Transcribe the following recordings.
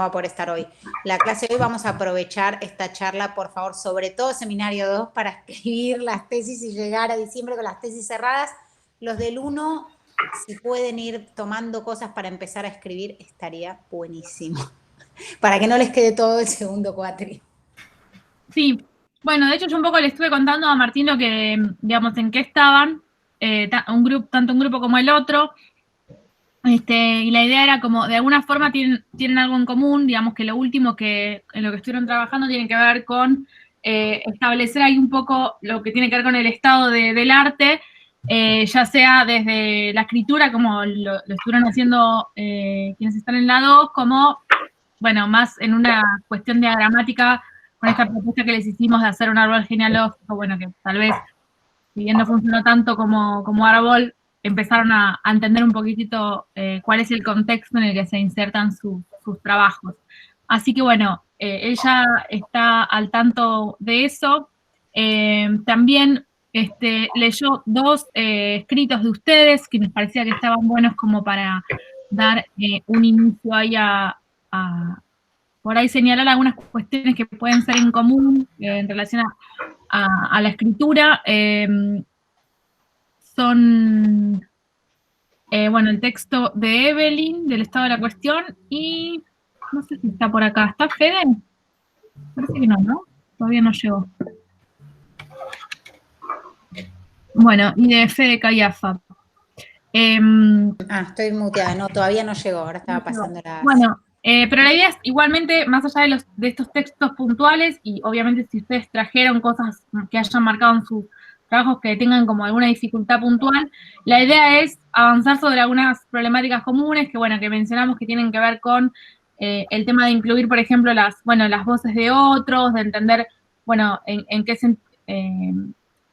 va a poder estar hoy. La clase de hoy vamos a aprovechar esta charla, por favor, sobre todo seminario 2, para escribir las tesis y llegar a diciembre con las tesis cerradas. Los del 1, si pueden ir tomando cosas para empezar a escribir, estaría buenísimo. Para que no les quede todo el segundo cuatri. Sí, bueno, de hecho yo un poco le estuve contando a Martín lo que, digamos, en qué estaban, tanto un grupo como el otro. Y la idea era como, de alguna forma tienen algo en común, digamos que lo último en lo que estuvieron trabajando tiene que ver con establecer ahí un poco lo que tiene que ver con el estado del arte, ya sea desde la escritura, como lo estuvieron haciendo quienes están en la 2, como, bueno, más en una cuestión diagramática, con esta propuesta que les hicimos de hacer un árbol genealógico, bueno, que tal vez, si bien no funcionó tanto como árbol, empezaron a entender un poquitito cuál es el contexto en el que se insertan sus trabajos. Así que bueno, ella está al tanto de eso. También leyó 2 escritos de ustedes que nos parecía que estaban buenos como para dar un inicio ahí por ahí señalar algunas cuestiones que pueden ser en común en relación a la escritura. Son, bueno, el texto de Evelyn, del estado de la cuestión, y no sé si está por acá. ¿Está Fede? Parece que no, ¿no? Todavía no llegó. Bueno, y de Fede Callafa. Estoy muteada, no, todavía no llegó, ahora estaba pasando las... Bueno, pero la idea es igualmente, más allá de estos textos puntuales, y obviamente si ustedes trajeron cosas que hayan marcado en sus trabajos que tengan como alguna dificultad puntual, la idea es avanzar sobre algunas problemáticas comunes que, bueno, que mencionamos que tienen que ver con el tema de incluir, por ejemplo, las voces de otros, de entender, bueno, en qué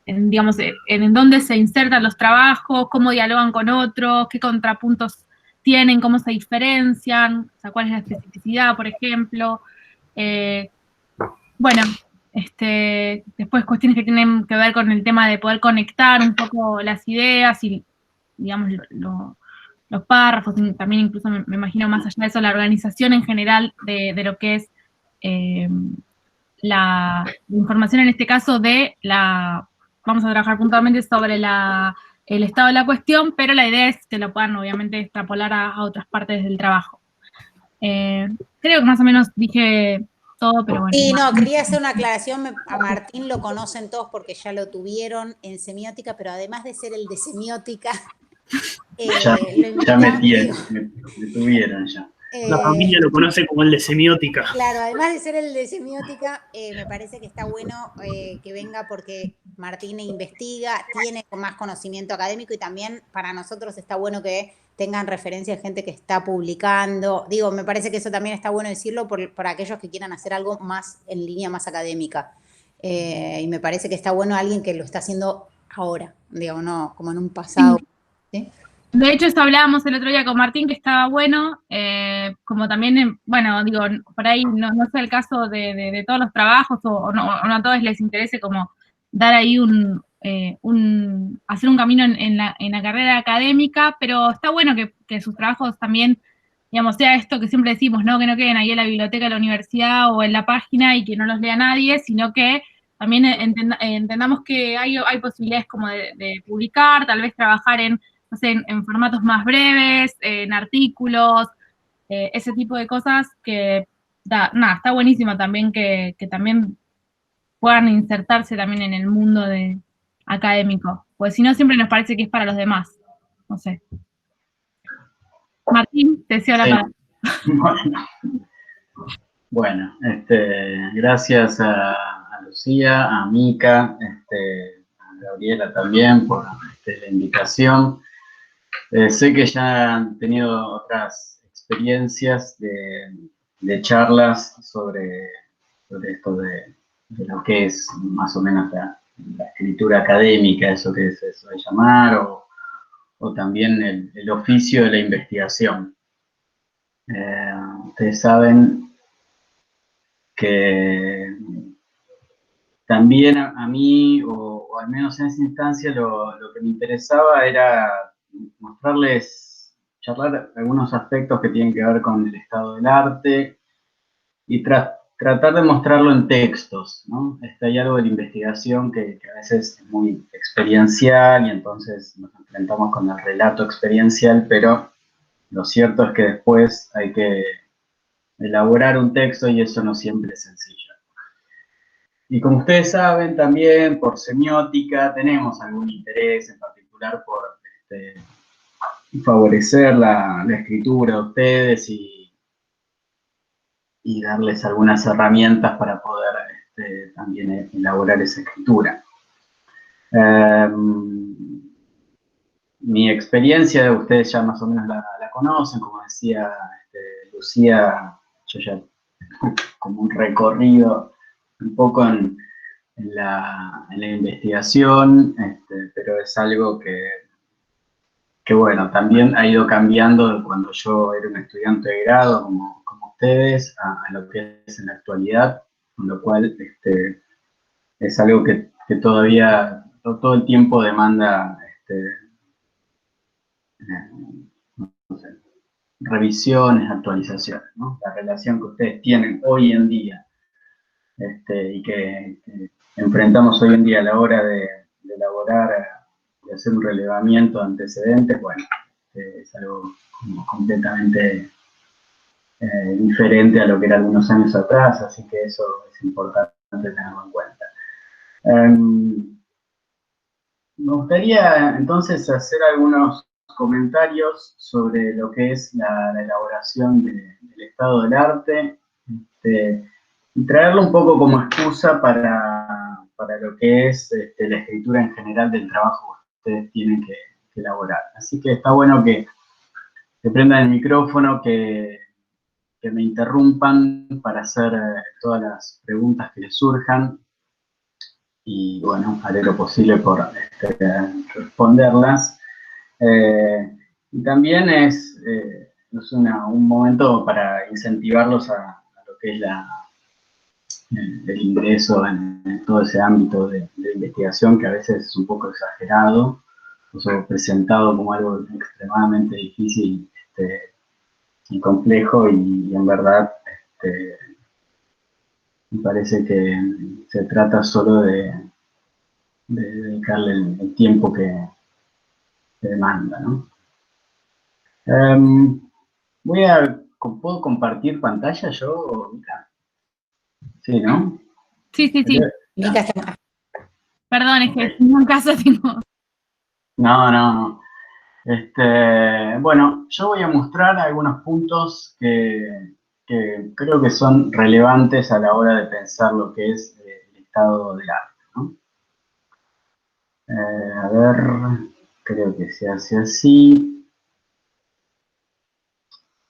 digamos, en dónde se insertan los trabajos, cómo dialogan con otros, qué contrapuntos tienen, cómo se diferencian, o sea, cuál es la especificidad, por ejemplo. Bueno, después cuestiones que tienen que ver con el tema de poder conectar un poco las ideas y, digamos, los párrafos, también incluso me imagino más allá de eso, la organización en general de lo que es la información en este caso vamos a trabajar puntualmente sobre el estado de la cuestión, pero la idea es que lo puedan obviamente extrapolar a otras partes del trabajo. Creo que más o menos dije todo, pero bueno. Sí, no, quería hacer una aclaración, a Martín lo conocen todos porque ya lo tuvieron en semiótica, pero además de ser el de semiótica, ya me tuvieron ya. La familia lo conoce como el de semiótica. Claro, además de ser el de semiótica, me parece que está bueno que venga porque Martín investiga, tiene más conocimiento académico y también para nosotros está bueno que tengan referencia de gente que está publicando. Digo, me parece que eso también está bueno decirlo por aquellos que quieran hacer algo más en línea más académica. Y me parece que está bueno alguien que lo está haciendo ahora, digo, no como en un pasado. ¿Sí? De hecho, esto hablábamos el otro día con Martín, que estaba bueno, como también, bueno, digo, por ahí no es el caso de todos los trabajos, o no a todos les interese como dar ahí hacer un camino en la carrera académica, pero está bueno que sus trabajos también, digamos, sea esto que siempre decimos, ¿no? Que no queden ahí en la biblioteca de la universidad o en la página y que no los lea nadie, sino que también entendamos que hay posibilidades como de publicar, tal vez trabajar no sé, en formatos más breves, en artículos, ese tipo de cosas que, está buenísimo también que también puedan insertarse también en el mundo académico, pues si no siempre nos parece que es para los demás, no sé. Martín, te deseo la palabra. Bueno, gracias a Lucía, a Mica, a Gabriela también por la invitación. Sé que ya han tenido otras experiencias de charlas sobre esto de lo que es más o menos la escritura académica, eso que se suele llamar, o también el oficio de la investigación. Ustedes saben que también a mí, o al menos en esa instancia, lo que me interesaba era charlar algunos aspectos que tienen que ver con el estado del arte, y tratar de mostrarlo en textos, ¿no? Hay algo de la investigación que a veces es muy experiencial y entonces nos enfrentamos con el relato experiencial, pero lo cierto es que después hay que elaborar un texto y eso no siempre es sencillo. Y como ustedes saben, también por semiótica tenemos algún interés en particular por favorecer la escritura de ustedes y darles algunas herramientas para poder también elaborar esa escritura. Mi experiencia, ustedes ya más o menos la conocen, como decía Lucía, yo ya como un recorrido un poco en la investigación, pero es algo que bueno, también ha ido cambiando de cuando yo era un estudiante de grado, como ustedes, a lo que es en la actualidad, con lo cual es algo que todavía todo el tiempo demanda no sé, revisiones, actualizaciones, ¿no? La relación que ustedes tienen hoy en día y que enfrentamos hoy en día a la hora de elaborar, de hacer un relevamiento de antecedentes, bueno, es algo como completamente diferente a lo que era algunos años atrás, así que eso es importante tenerlo en cuenta. Me gustaría entonces hacer algunos comentarios sobre lo que es la elaboración del estado del arte y traerlo un poco como excusa para lo que es la escritura en general del trabajo que ustedes tienen que elaborar. Así que está bueno que prendan el micrófono, que me interrumpan para hacer todas las preguntas que les surjan. Y bueno, haré lo posible por responderlas. Y también es un momento para incentivarlos a lo que es el ingreso en todo ese ámbito de investigación que a veces es un poco exagerado, o presentado como algo extremadamente difícil y complejo, y en verdad me parece que se trata solo de dedicarle el tiempo que demanda, ¿no? ¿Puedo compartir pantalla yo, Mica? Sí, ¿no? Sí. Mica está... Perdón, es que en un caso tengo... No. Bueno, yo voy a mostrar algunos puntos que creo que son relevantes a la hora de pensar lo que es el estado del arte, ¿no? A ver, creo que se hace así.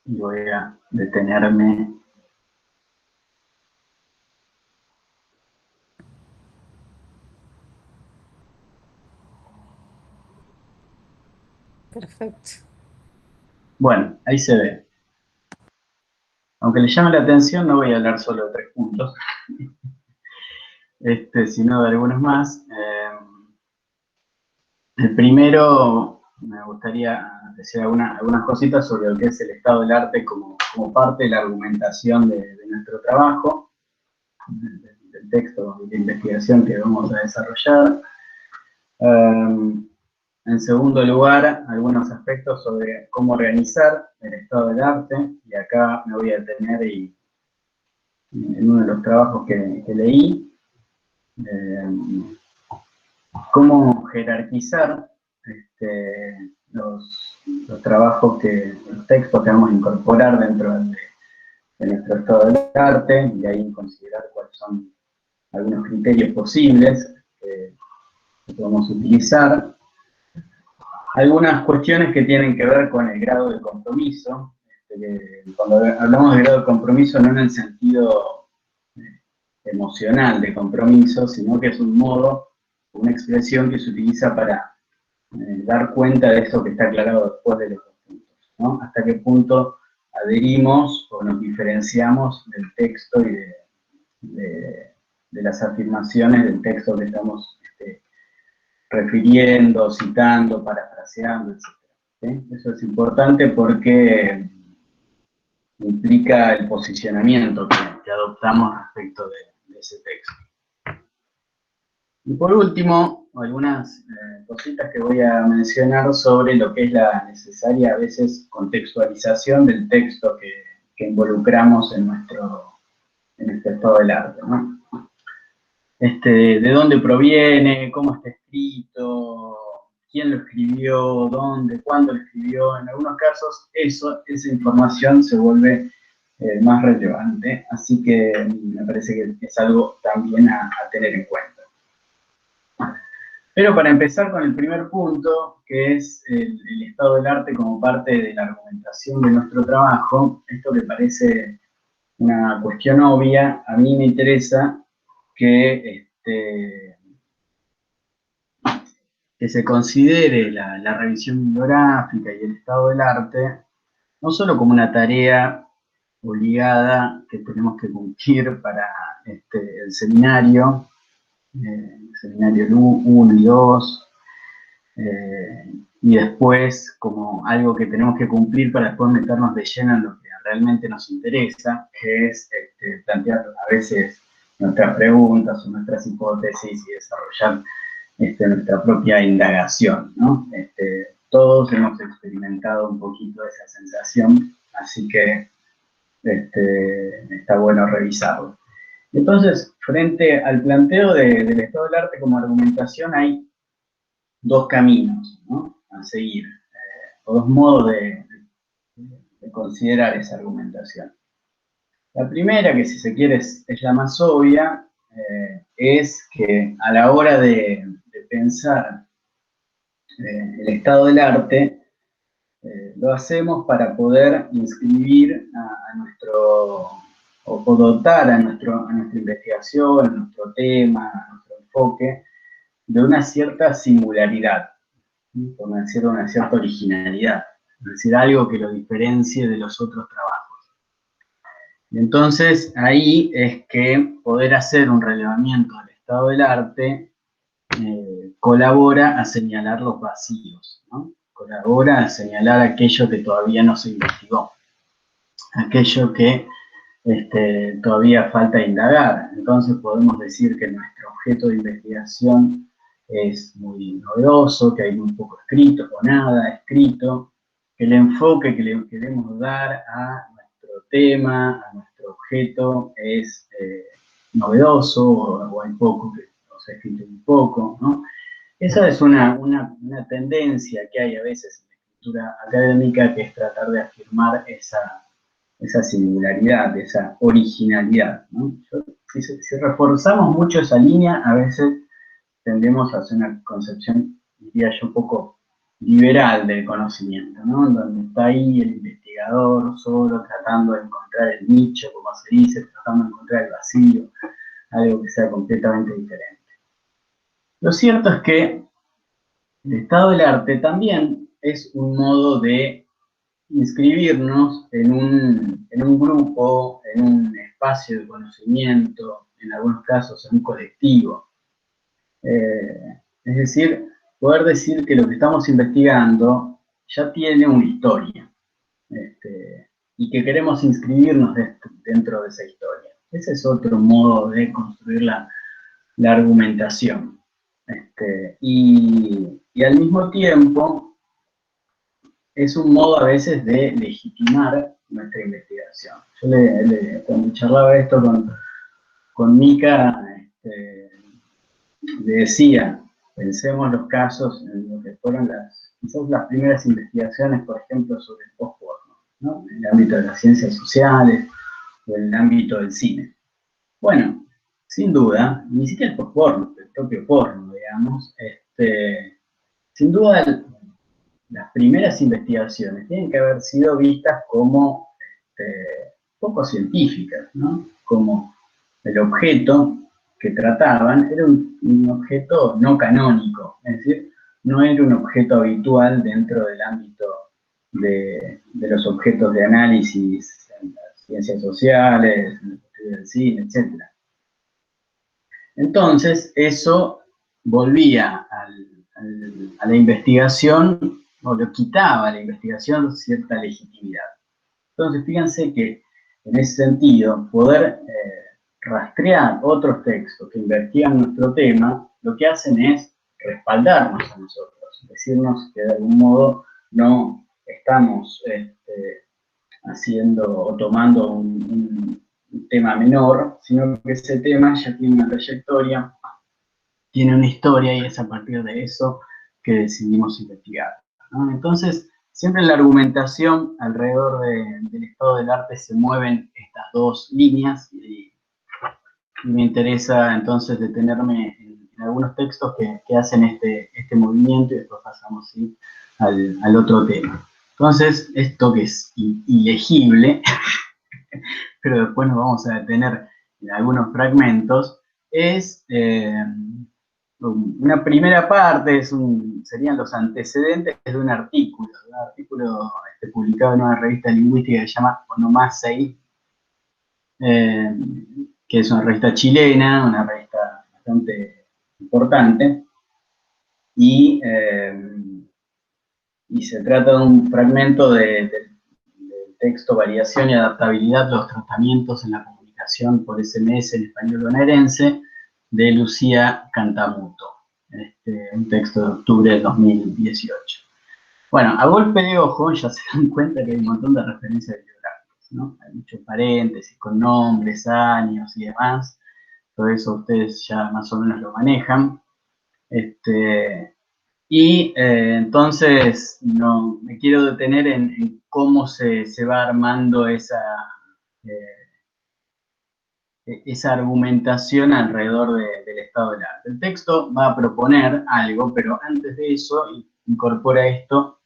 Y voy a detenerme. Perfecto. Bueno, ahí se ve. Aunque le llame la atención, no voy a hablar solo de 3 puntos, sino de algunos más. El primero, me gustaría decir algunas cositas sobre lo que es el estado del arte como parte de la argumentación de nuestro trabajo, del texto de investigación que vamos a desarrollar. En segundo lugar, algunos aspectos sobre cómo organizar el estado del arte, y acá me voy a detener en uno de los trabajos que leí, cómo jerarquizar los trabajos, los textos que vamos a incorporar dentro de nuestro estado del arte, y ahí considerar cuáles son algunos criterios posibles que podemos utilizar. Algunas cuestiones que tienen que ver con el grado de compromiso. Cuando hablamos de grado de compromiso, no en el sentido emocional de compromiso, sino que es un modo, una expresión que se utiliza para dar cuenta de eso que está aclarado después de los dos puntos, ¿no? Hasta qué punto adherimos o nos diferenciamos del texto y de las afirmaciones del texto que estamos refiriendo, citando, parafraseando, etc. ¿Sí? Eso es importante porque implica el posicionamiento que adoptamos respecto de ese texto. Y por último, algunas cositas que voy a mencionar sobre lo que es la necesaria, a veces, contextualización del texto que involucramos en nuestro estado del arte, ¿no? De dónde proviene, cómo está escrito, quién lo escribió, dónde, cuándo lo escribió. En algunos casos, esa información se vuelve más relevante, así que me parece que es algo también a tener en cuenta. Pero para empezar con el primer punto, que es el estado del arte como parte de la argumentación de nuestro trabajo, esto que parece una cuestión obvia, a mí me interesa que se considere la revisión bibliográfica y el estado del arte no solo como una tarea obligada que tenemos que cumplir para el seminario 1 y 2, y después como algo que tenemos que cumplir para después meternos de lleno en lo que realmente nos interesa, que es plantear a veces nuestras preguntas o nuestras hipótesis y desarrollar nuestra propia indagación, ¿no? Todos hemos experimentado un poquito esa sensación, así que está bueno revisarlo. Entonces, frente al planteo del estado del arte como argumentación, hay dos caminos, ¿no?, a seguir, o dos modos de considerar esa argumentación. La primera, que si se quiere es la más obvia, es que a la hora de pensar el estado del arte, lo hacemos para poder inscribir a nuestro, o dotar a nuestra investigación, a nuestro tema, a nuestro enfoque, de una cierta singularidad, por decirlo, una cierta originalidad, es decir, algo que lo diferencie de los otros trabajos. Y entonces, ahí es que poder hacer un relevamiento del estado del arte colabora a señalar los vacíos, ¿no? Colabora a señalar aquello que todavía no se investigó, aquello que todavía falta indagar. Entonces podemos decir que nuestro objeto de investigación es muy novedoso, que hay muy poco escrito o nada escrito, que el enfoque que le queremos dar a nuestro tema, a nuestro objeto, es novedoso, o hay poco, o se ha escrito muy poco, ¿no? Esa es una tendencia que hay a veces en la escritura académica, que es tratar de afirmar esa singularidad, esa originalidad, ¿no? Si reforzamos mucho esa línea, a veces tendemos a hacer una concepción, diría yo, un poco liberal del conocimiento, ¿no? Donde está ahí el investigador solo tratando de encontrar el nicho, como se dice, tratando de encontrar el vacío, algo que sea completamente diferente. Lo cierto es que el estado del arte también es un modo de inscribirnos en un grupo, en un espacio de conocimiento, en algunos casos en un colectivo. Es decir, poder decir que lo que estamos investigando ya tiene una historia, y que queremos inscribirnos dentro de esa historia. Ese es otro modo de construir la argumentación. Y al mismo tiempo es un modo a veces de legitimar nuestra investigación. Yo cuando charlaba esto con Mica, le decía, pensemos los casos en lo que fueron quizás las primeras investigaciones, por ejemplo, sobre el post-porno, ¿no?, en el ámbito de las ciencias sociales o en el ámbito del cine. Bueno, sin duda, ni siquiera el post-porno, el propio porno, digamos, sin duda las primeras investigaciones tienen que haber sido vistas como poco científicas, ¿no? Como el objeto que trataban era un objeto no canónico, es decir, no era un objeto habitual dentro del ámbito de los objetos de análisis en las ciencias sociales, en el estudio del cine, etc. Entonces, eso volvía a la investigación, o le quitaba a la investigación cierta legitimidad. Entonces, fíjense que en ese sentido, poder rastrear otros textos que investigan nuestro tema, lo que hacen es respaldarnos a nosotros, decirnos que de algún modo no estamos haciendo o tomando un tema menor, sino que ese tema ya tiene una trayectoria, tiene una historia y es a partir de eso que decidimos investigar, ¿no? Entonces, siempre en la argumentación alrededor del estado del arte se mueven estas dos líneas y me interesa entonces detenerme en algunos textos que hacen este movimiento y después pasamos, ¿sí?, al otro tema. Entonces, esto que es ilegible, pero después nos vamos a detener en algunos fragmentos, es una primera parte, serían los antecedentes de un artículo publicado en una revista lingüística que se llama Onomásei, que es una revista chilena, una revista bastante importante, y se trata de un fragmento del texto Variación y Adaptabilidad, los tratamientos en la comunicación por SMS en español bonaerense, de Lucía Cantamuto, un texto de octubre del 2018. Bueno, a golpe de ojo ya se dan cuenta que hay un montón de referencias bibliográficas, ¿no? Hay muchos paréntesis con nombres, años y demás. Todo eso ustedes ya más o menos lo manejan. Entonces, no, me quiero detener en cómo se va armando esa argumentación alrededor del estado del arte. El texto va a proponer algo, pero antes de eso incorpora esto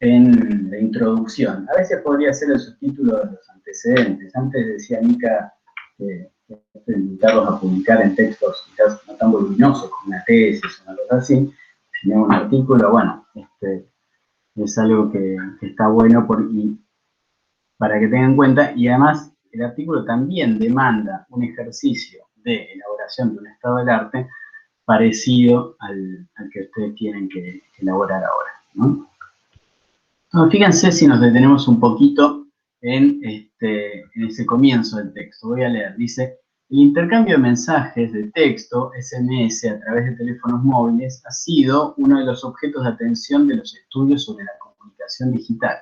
en la introducción. A veces podría ser el subtítulo de los antecedentes. Antes decía Mica que invitarlos a publicar en textos quizás no tan voluminosos como una tesis o una cosa así, sino un artículo. Bueno, es algo que está bueno para que tengan en cuenta, y además el artículo también demanda un ejercicio de elaboración de un estado del arte parecido al que ustedes tienen que elaborar ahora, ¿no? Entonces, fíjense si nos detenemos un poquito en ese comienzo del texto. Voy a leer, dice: el intercambio de mensajes de texto, SMS, a través de teléfonos móviles ha sido uno de los objetos de atención de los estudios sobre la comunicación digital.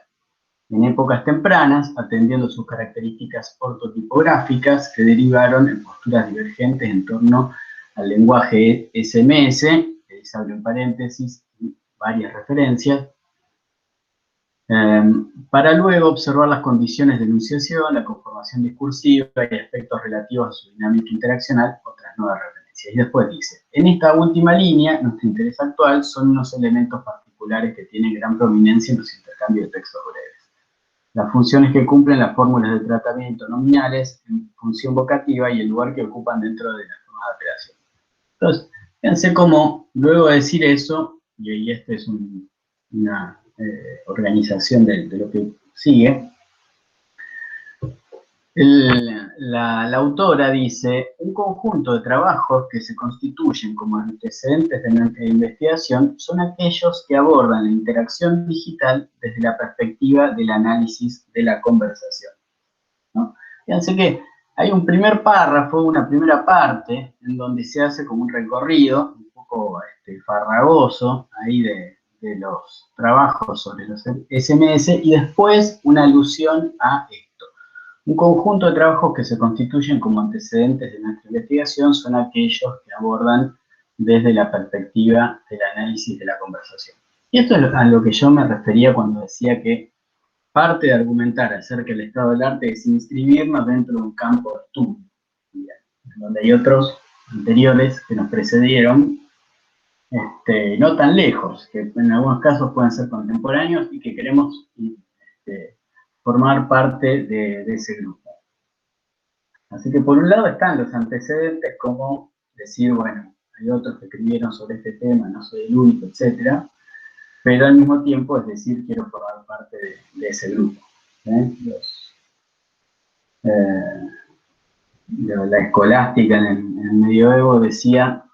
En épocas tempranas, atendiendo sus características ortotipográficas que derivaron en posturas divergentes en torno al lenguaje SMS, que se abre en paréntesis y varias referencias, para luego observar las condiciones de enunciación, la conformación discursiva y aspectos relativos a su dinámica interaccional, otras nuevas referencias. Y después dice: en esta última línea, nuestro interés actual son unos elementos particulares que tienen gran prominencia en los intercambios de textos breves. Las funciones que cumplen las fórmulas de tratamiento nominales en función vocativa y el lugar que ocupan dentro de las formas de operación. Entonces, fíjense cómo luego de decir eso, y esta es una organización de lo que sigue, la autora dice: un conjunto de trabajos que se constituyen como antecedentes de nuestra investigación son aquellos que abordan la interacción digital desde la perspectiva del análisis de la conversación, ¿no? Fíjense que hay un primer párrafo, una primera parte, en donde se hace como un recorrido un poco farragoso ahí de los trabajos sobre los SMS, y después una alusión a esto. Un conjunto de trabajos que se constituyen como antecedentes de nuestra investigación son aquellos que abordan desde la perspectiva del análisis de la conversación. Y esto es a lo que yo me refería cuando decía que parte de argumentar acerca del estado del arte es inscribirnos dentro de un campo de estudio, donde hay otros anteriores que nos precedieron, no tan lejos, que en algunos casos pueden ser contemporáneos y que queremos formar parte de ese grupo. Así que por un lado están los antecedentes, como decir, bueno, hay otros que escribieron sobre este tema, no soy el único, etc. Pero al mismo tiempo es decir, quiero formar parte de ese grupo. La escolástica en el medioevo decía: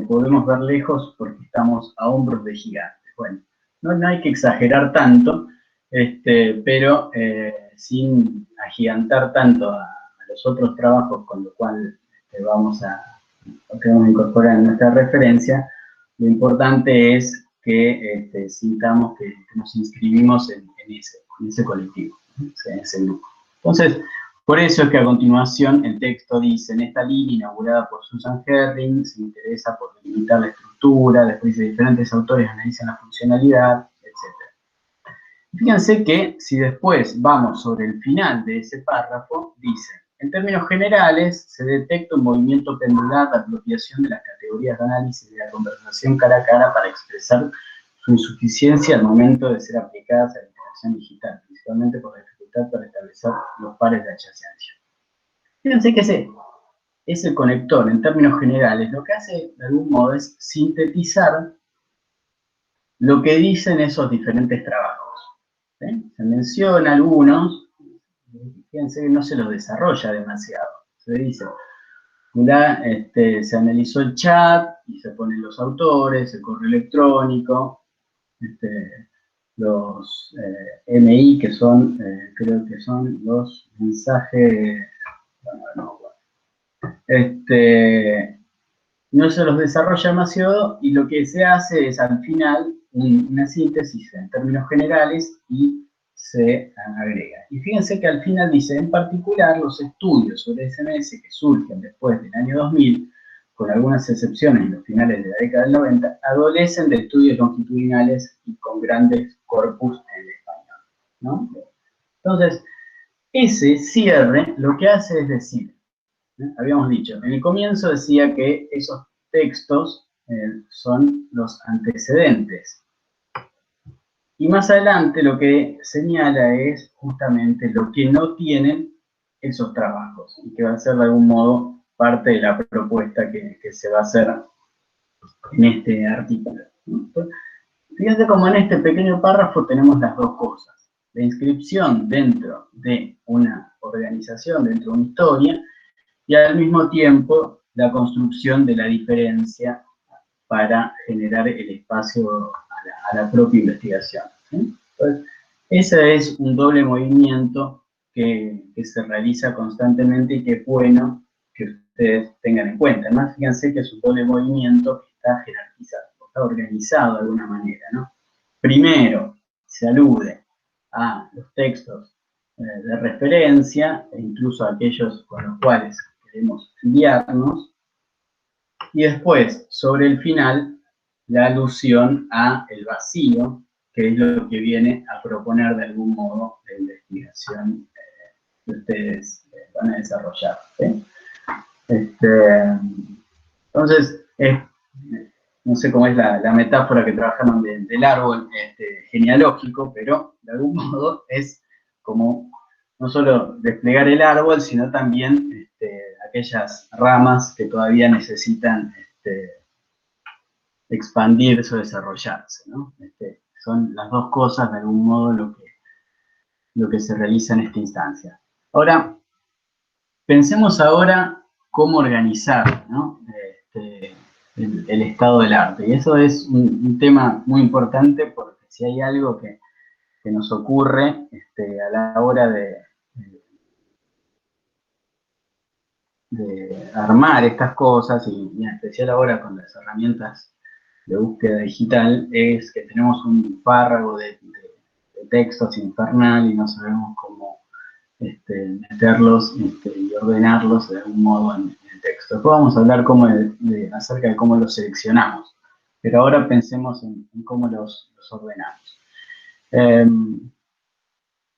podemos ver lejos porque estamos a hombros de gigantes. Bueno, no hay que exagerar tanto, pero sin agigantar tanto a los otros trabajos con lo cual queremos incorporar en nuestra referencia, lo importante es que sintamos que nos inscribimos en ese colectivo, en ese grupo. Entonces, por eso es que a continuación el texto dice: en esta línea inaugurada por Susan Herring se interesa por delimitar la estructura, después dice diferentes autores analizan la funcionalidad, etc. Fíjense que si después vamos sobre el final de ese párrafo, dice: en términos generales, se detecta un movimiento pendular de apropiación de las categorías de análisis de la conversación cara a cara para expresar su insuficiencia al momento de ser aplicadas a la interacción digital, principalmente por la dificultad para establecer los pares de adyacencia. Fíjense que ese conector, en términos generales, lo que hace de algún modo es sintetizar lo que dicen esos diferentes trabajos. ¿Sí? Se menciona algunos. Fíjense que no se los desarrolla demasiado. Se dice, se analizó el chat y se ponen los autores, el correo electrónico, los MI, que son, creo que son los mensajes, no se los desarrolla demasiado y lo que se hace es al final una síntesis en términos generales y se agrega. Y fíjense que al final dice, en particular, los estudios sobre SMS que surgen después del año 2000, con algunas excepciones en los finales de la década del 90, adolecen de estudios longitudinales y con grandes corpus en el español, ¿no? Entonces, ese cierre lo que hace es decir, habíamos dicho, en el comienzo decía que esos textos son los antecedentes. Y más adelante lo que señala es justamente lo que no tienen esos trabajos y que va a ser de algún modo parte de la propuesta que se va a hacer en este artículo. Fíjense cómo en este pequeño párrafo tenemos las dos cosas. La inscripción dentro de una organización, dentro de una historia, y al mismo tiempo la construcción de la diferencia para generar el espacio a la propia investigación. ¿Sí? Entonces, ese es un doble movimiento que se realiza constantemente y que es bueno que ustedes tengan en cuenta. Además, fíjense que es un doble movimiento que está jerarquizado, está organizado de alguna manera, ¿no? Primero, se alude a los textos de referencia, e incluso a aquellos con los cuales queremos guiarnos, y después, sobre el final, la alusión a el vacío, que es lo que viene a proponer de algún modo la investigación que ustedes van a desarrollar. ¿Sí? Entonces, no sé cómo es la metáfora que trabajaron del árbol genealógico, pero de algún modo es como no solo desplegar el árbol, sino también aquellas ramas que todavía necesitan expandirse o desarrollarse, ¿no? Son las dos cosas de algún modo lo que se realiza en esta instancia. Ahora, pensemos ahora cómo organizar, ¿no? el estado del arte. Y eso es un tema muy importante porque si hay algo que nos ocurre a la hora de armar estas cosas, y en especial ahora con las herramientas de búsqueda digital, es que tenemos un párrafo de textos infernal y no sabemos cómo meterlos y ordenarlos de algún modo en el texto. Después vamos a hablar acerca de cómo los seleccionamos, pero ahora pensemos en cómo los ordenamos.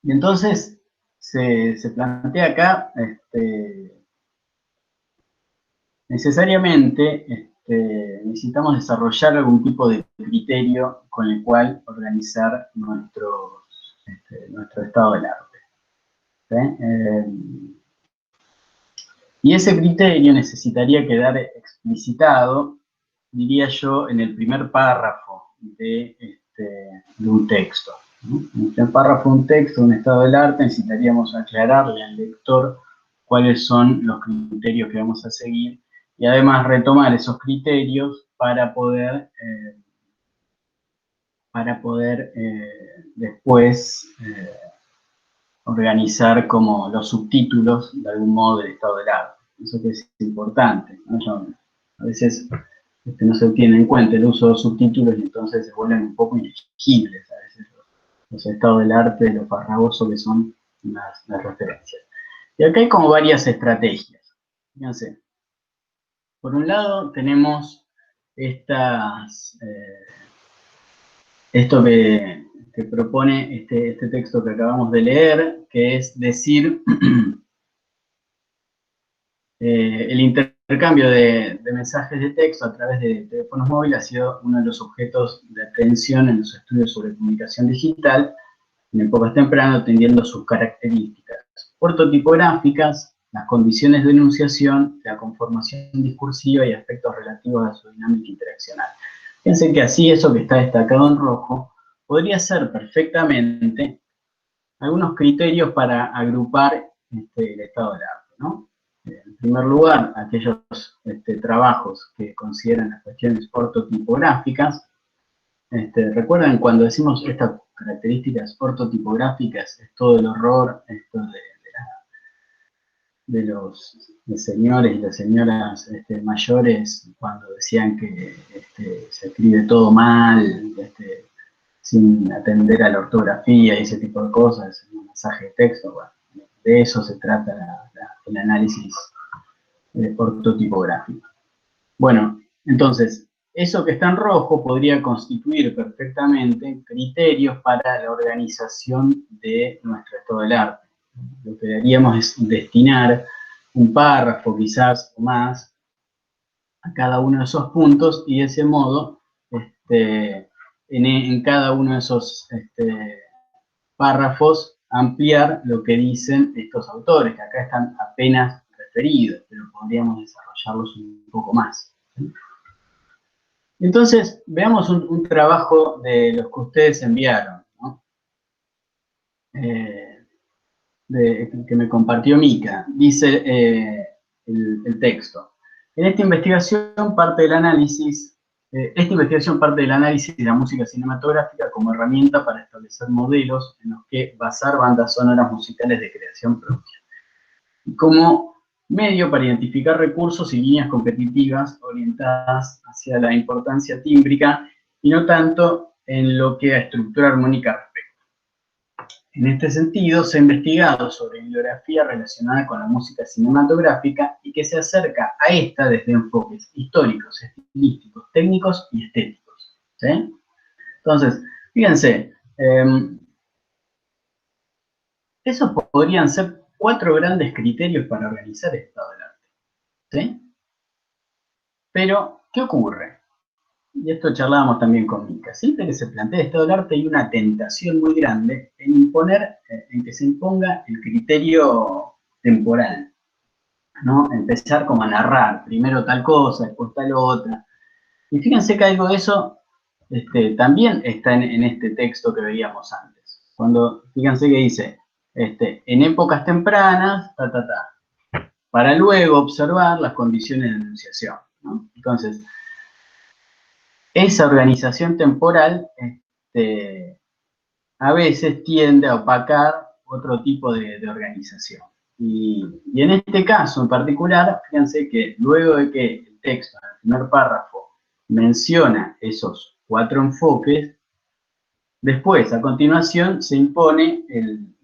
Y entonces se plantea acá necesariamente necesitamos desarrollar algún tipo de criterio con el cual organizar nuestro estado del arte. ¿Sí? Y ese criterio necesitaría quedar explicitado, diría yo, en el primer párrafo de un texto. ¿No? En el primer párrafo de un texto, de un estado del arte, necesitaríamos aclararle al lector cuáles son los criterios que vamos a seguir y además retomar esos criterios para poder después organizar como los subtítulos de algún modo del estado del arte. Eso que es importante, ¿no? A veces no se tiene en cuenta el uso de los subtítulos y entonces se vuelven un poco ilegibles a veces los estados del arte, de lo farragoso que son las referencias. Y acá hay como varias estrategias. Fíjense. Por un lado tenemos esto que propone este texto que acabamos de leer, que es decir, el intercambio de mensajes de texto a través de teléfonos móviles ha sido uno de los objetos de atención en los estudios sobre comunicación digital, en épocas tempranas, atendiendo sus características ortotipográficas, las condiciones de enunciación, la conformación discursiva y aspectos relativos a su dinámica interaccional. Fíjense que así eso que está destacado en rojo podría ser perfectamente algunos criterios para agrupar el estado del arte, ¿no? En primer lugar, aquellos trabajos que consideran las cuestiones ortotipográficas. Recuerden cuando decimos estas características ortotipográficas, es todo el horror esto de los señores y las señoras mayores cuando decían que se escribe todo mal, sin atender a la ortografía y ese tipo de cosas, un mensaje de texto. Bueno, de eso se trata el análisis ortotipográfico. Bueno, entonces, eso que está en rojo podría constituir perfectamente criterios para la organización de nuestro estado del arte. Lo que haríamos es destinar un párrafo, quizás o más, a cada uno de esos puntos y de ese modo, en cada uno de esos párrafos, ampliar lo que dicen estos autores, que acá están apenas referidos, pero podríamos desarrollarlos un poco más. Entonces, veamos un trabajo de los que ustedes enviaron, ¿no? Que me compartió Mica. Dice el texto. En esta investigación parte del análisis de la música cinematográfica como herramienta para establecer modelos en los que basar bandas sonoras musicales de creación propia. Y como medio para identificar recursos y líneas competitivas orientadas hacia la importancia tímbrica y no tanto en lo que a estructura armónica respecta. En este sentido, se ha investigado sobre bibliografía relacionada con la música cinematográfica y que se acerca a esta desde enfoques históricos, estilísticos, técnicos y estéticos. ¿Sí? Entonces, fíjense, esos podrían ser 4 grandes criterios para organizar el estado del arte. ¿Sí? Pero, ¿qué ocurre? Y esto charlábamos también con Mica. Siempre que se plantea el estado del arte hay una tentación muy grande en que se imponga el criterio temporal, ¿no? Empezar como a narrar, primero tal cosa, después tal otra. Y fíjense que algo de eso también está en este texto que veíamos antes. Fíjense que dice, en épocas tempranas, para luego observar las condiciones de enunciación, ¿no? Entonces, esa organización temporal a veces tiende a opacar otro tipo de organización. Y en este caso en particular, fíjense que luego de que el texto, en el primer párrafo, menciona esos 4 enfoques, después, a continuación, se impone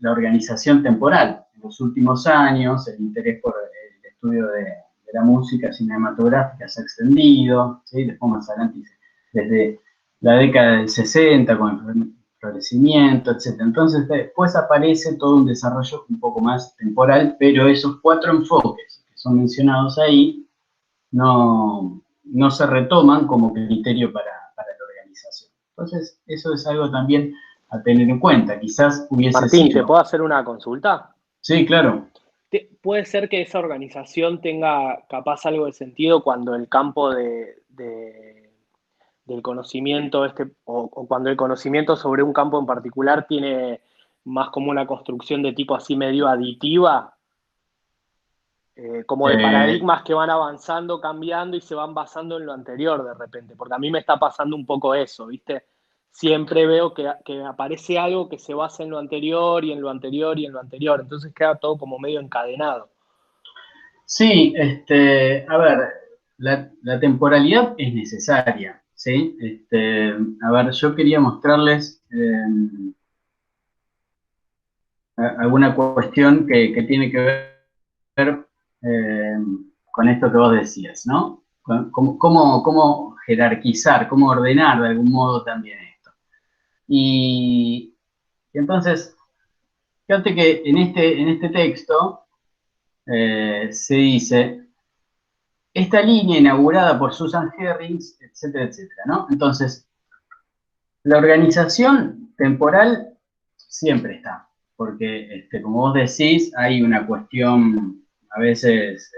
la organización temporal. En los últimos años, el interés por el estudio de la música cinematográfica se ha extendido, ¿sí? Después más adelante dice, desde la década del 60 con el florecimiento, etc. Entonces, después aparece todo un desarrollo un poco más temporal, pero esos 4 enfoques que son mencionados ahí no se retoman como criterio para la organización. Entonces, eso es algo también a tener en cuenta. Quizás hubiese Martín, sido... ¿te puedo hacer una consulta? Sí, claro. ¿Puede ser que esa organización tenga capaz algo de sentido cuando el campo del conocimiento, o cuando el conocimiento sobre un campo en particular tiene más como una construcción de tipo así medio aditiva? Como de paradigmas que van avanzando, cambiando y se van basando en lo anterior de repente, porque a mí me está pasando un poco eso, ¿viste? siempre veo que aparece algo que se basa en lo anterior y en lo anterior y en lo anterior. Entonces queda todo como medio encadenado. Sí, a ver, la temporalidad es necesaria, ¿sí? A ver, yo quería mostrarles alguna cuestión que tiene que ver con esto que vos decías, ¿no? Cómo jerarquizar, cómo ordenar de algún modo también esto. Y entonces, fíjate que en este texto se dice, esta línea inaugurada por Susan Herrings, etcétera, etcétera, ¿no? Entonces, la organización temporal siempre está, porque, como vos decís, hay una cuestión a veces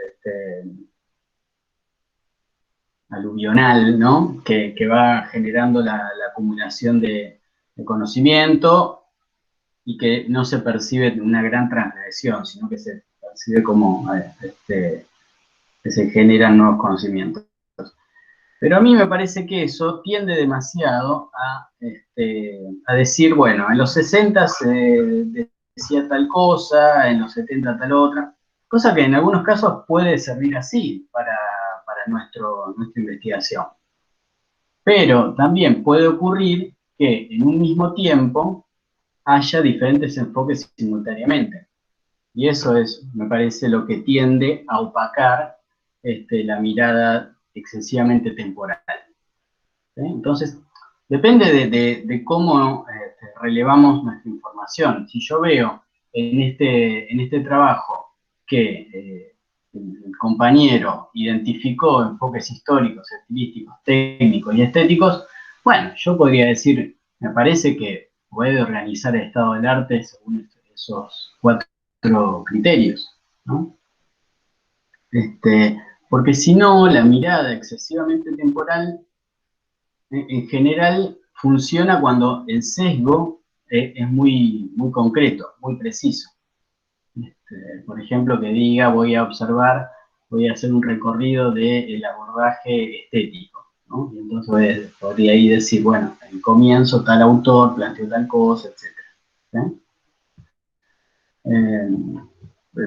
aluvional, ¿no? Que va generando la acumulación de conocimiento y que no se percibe una gran transgresión, sino que se percibe como que se generan nuevos conocimientos. Pero a mí me parece que eso tiende demasiado a decir, bueno, en los 60 se decía tal cosa, en los 70 tal otra, cosa que en algunos casos puede servir así para nuestra investigación. Pero también puede ocurrir que en un mismo tiempo haya diferentes enfoques simultáneamente. Y eso es, me parece, lo que tiende a opacar la mirada excesivamente temporal. ¿Sí? Entonces, depende de cómo relevamos nuestra información. Si yo veo en este trabajo que el compañero identificó enfoques históricos, estilísticos, técnicos y estéticos, bueno, yo podría decir, me parece que puede organizar el estado del arte según esos 4 criterios, ¿no? Porque si no, la mirada excesivamente temporal en general funciona cuando el sesgo es muy, muy concreto, muy preciso. Por ejemplo, que diga voy a observar, voy a hacer un recorrido del abordaje estético, ¿no? Y entonces podría ahí decir, bueno, en comienzo tal autor planteó tal cosa, etc.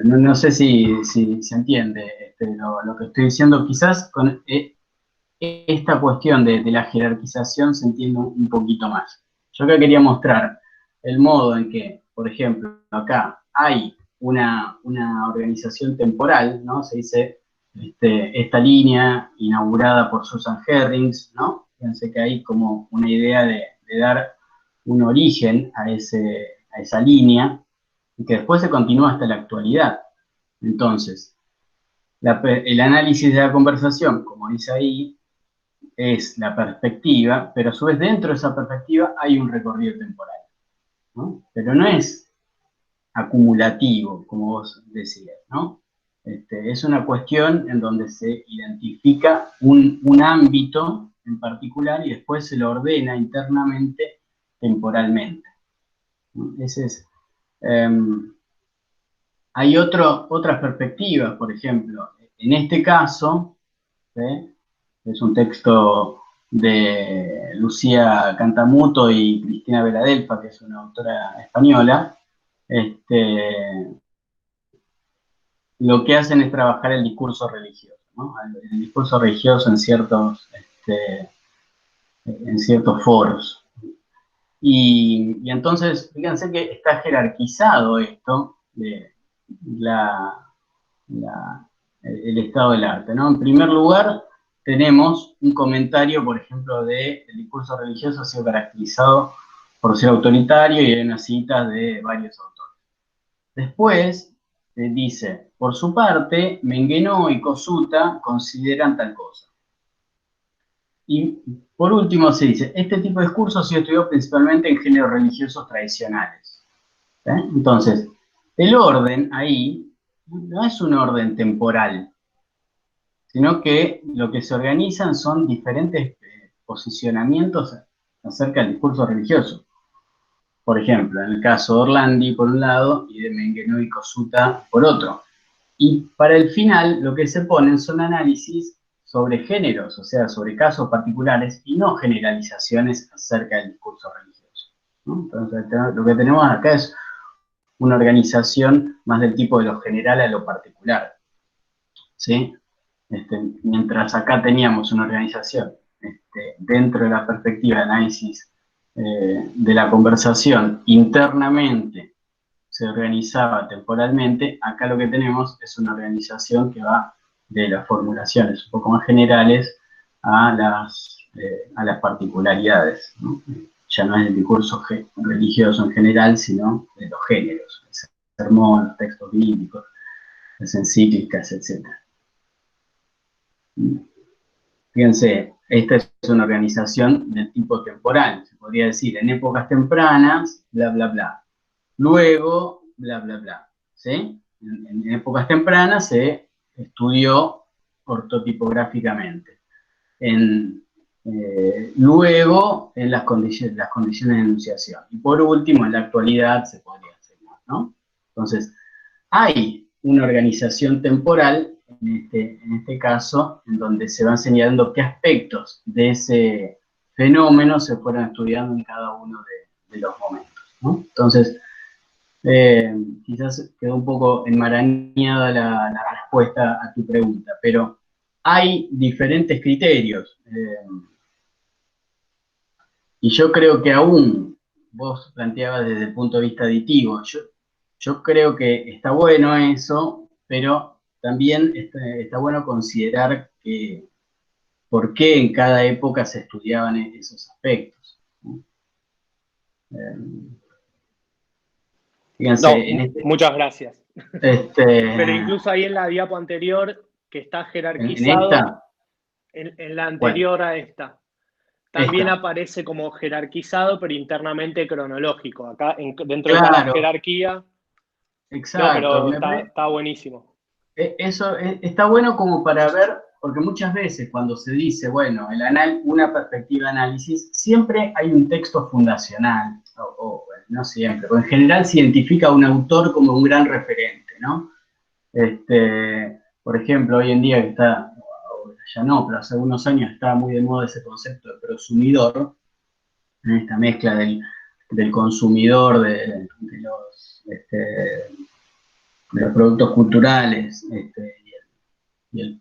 No sé si se entiende lo que estoy diciendo. Quizás con esta cuestión de la jerarquización se entiende un poquito más. Yo acá quería mostrar el modo en que, por ejemplo, acá hay una organización temporal, ¿no? Se dice esta línea inaugurada por Susan Herrings, ¿no? Fíjense que hay como una idea de dar un origen a esa línea y que después se continúa hasta la actualidad. Entonces, el análisis de la conversación, como dice ahí, es la perspectiva, pero a su vez dentro de esa perspectiva hay un recorrido temporal, ¿no? Pero no es acumulativo, como vos decías, ¿no? Es una cuestión en donde se identifica un ámbito en particular y después se lo ordena internamente temporalmente, ¿no? Ese es... hay otras perspectivas, por ejemplo, en este caso, ¿sí? Es un texto de Lucía Cantamuto y Cristina Veladelfa, que es una autora española. Lo que hacen es trabajar el discurso religioso, ¿no? El discurso religioso en ciertos foros. Y entonces, fíjense que está jerarquizado esto de el estado del arte, ¿no? En primer lugar, tenemos un comentario, por ejemplo, de el discurso religioso ha sido caracterizado por ser autoritario y hay unas citas de varios autores. Después dice, por su parte, Menguenó y Cosuta consideran tal cosa. Y por último se dice, este tipo de discurso ha sido estudiado principalmente en géneros religiosos tradicionales. Entonces, el orden ahí no es un orden temporal, sino que lo que se organizan son diferentes posicionamientos acerca del discurso religioso. Por ejemplo, en el caso de Orlandi por un lado y de Menguenó y Cosuta por otro. Y para el final lo que se ponen son análisis sobre géneros, o sea, sobre casos particulares, y no generalizaciones acerca del discurso religioso, ¿no? Entonces, lo que tenemos acá es una organización más del tipo de lo general a lo particular, ¿sí? Mientras acá teníamos una organización dentro de la perspectiva de análisis de la conversación internamente se organizaba temporalmente, acá lo que tenemos es una organización que va de las formulaciones un poco más generales a las particularidades, ¿no? Ya no es el discurso religioso en general, sino de los géneros, el sermón, los textos bíblicos, las encíclicas, etc. Fíjense, esta es una organización de tipo temporal, se podría decir, en épocas tempranas, bla, bla, bla. Luego, bla, bla, bla, ¿sí? En épocas tempranas se estudió ortotipográficamente. Luego, en las condiciones de enunciación. Y por último, en la actualidad se podría hacer, ¿no? Entonces, hay una organización temporal, en este caso, en donde se van señalando qué aspectos de ese fenómeno se fueron estudiando en cada uno de los momentos, ¿no? Entonces, quizás quedó un poco enmarañada la respuesta a tu pregunta, pero hay diferentes criterios. Y yo creo que aún, vos planteabas desde el punto de vista aditivo, yo creo que está bueno eso, pero también está bueno considerar que por qué en cada época se estudiaban esos aspectos, ¿no? Fíjense, No, muchas gracias. Pero Pero incluso ahí en la diapo anterior, que está en jerarquizado, esta, en la anterior a esta, también aparece como jerarquizado, pero internamente cronológico. Acá, dentro de cada claro, jerarquía, no, exacto. pero está buenísimo. Eso está bueno como para ver, porque muchas veces cuando se dice, bueno, una perspectiva de análisis, siempre hay un texto fundacional, o no siempre, pero en general se identifica a un autor como un gran referente, ¿no? Por ejemplo, hoy en día que está, ya no, pero hace algunos años estaba muy de moda ese concepto de prosumidor, en esta mezcla del consumidor, de los productos culturales y el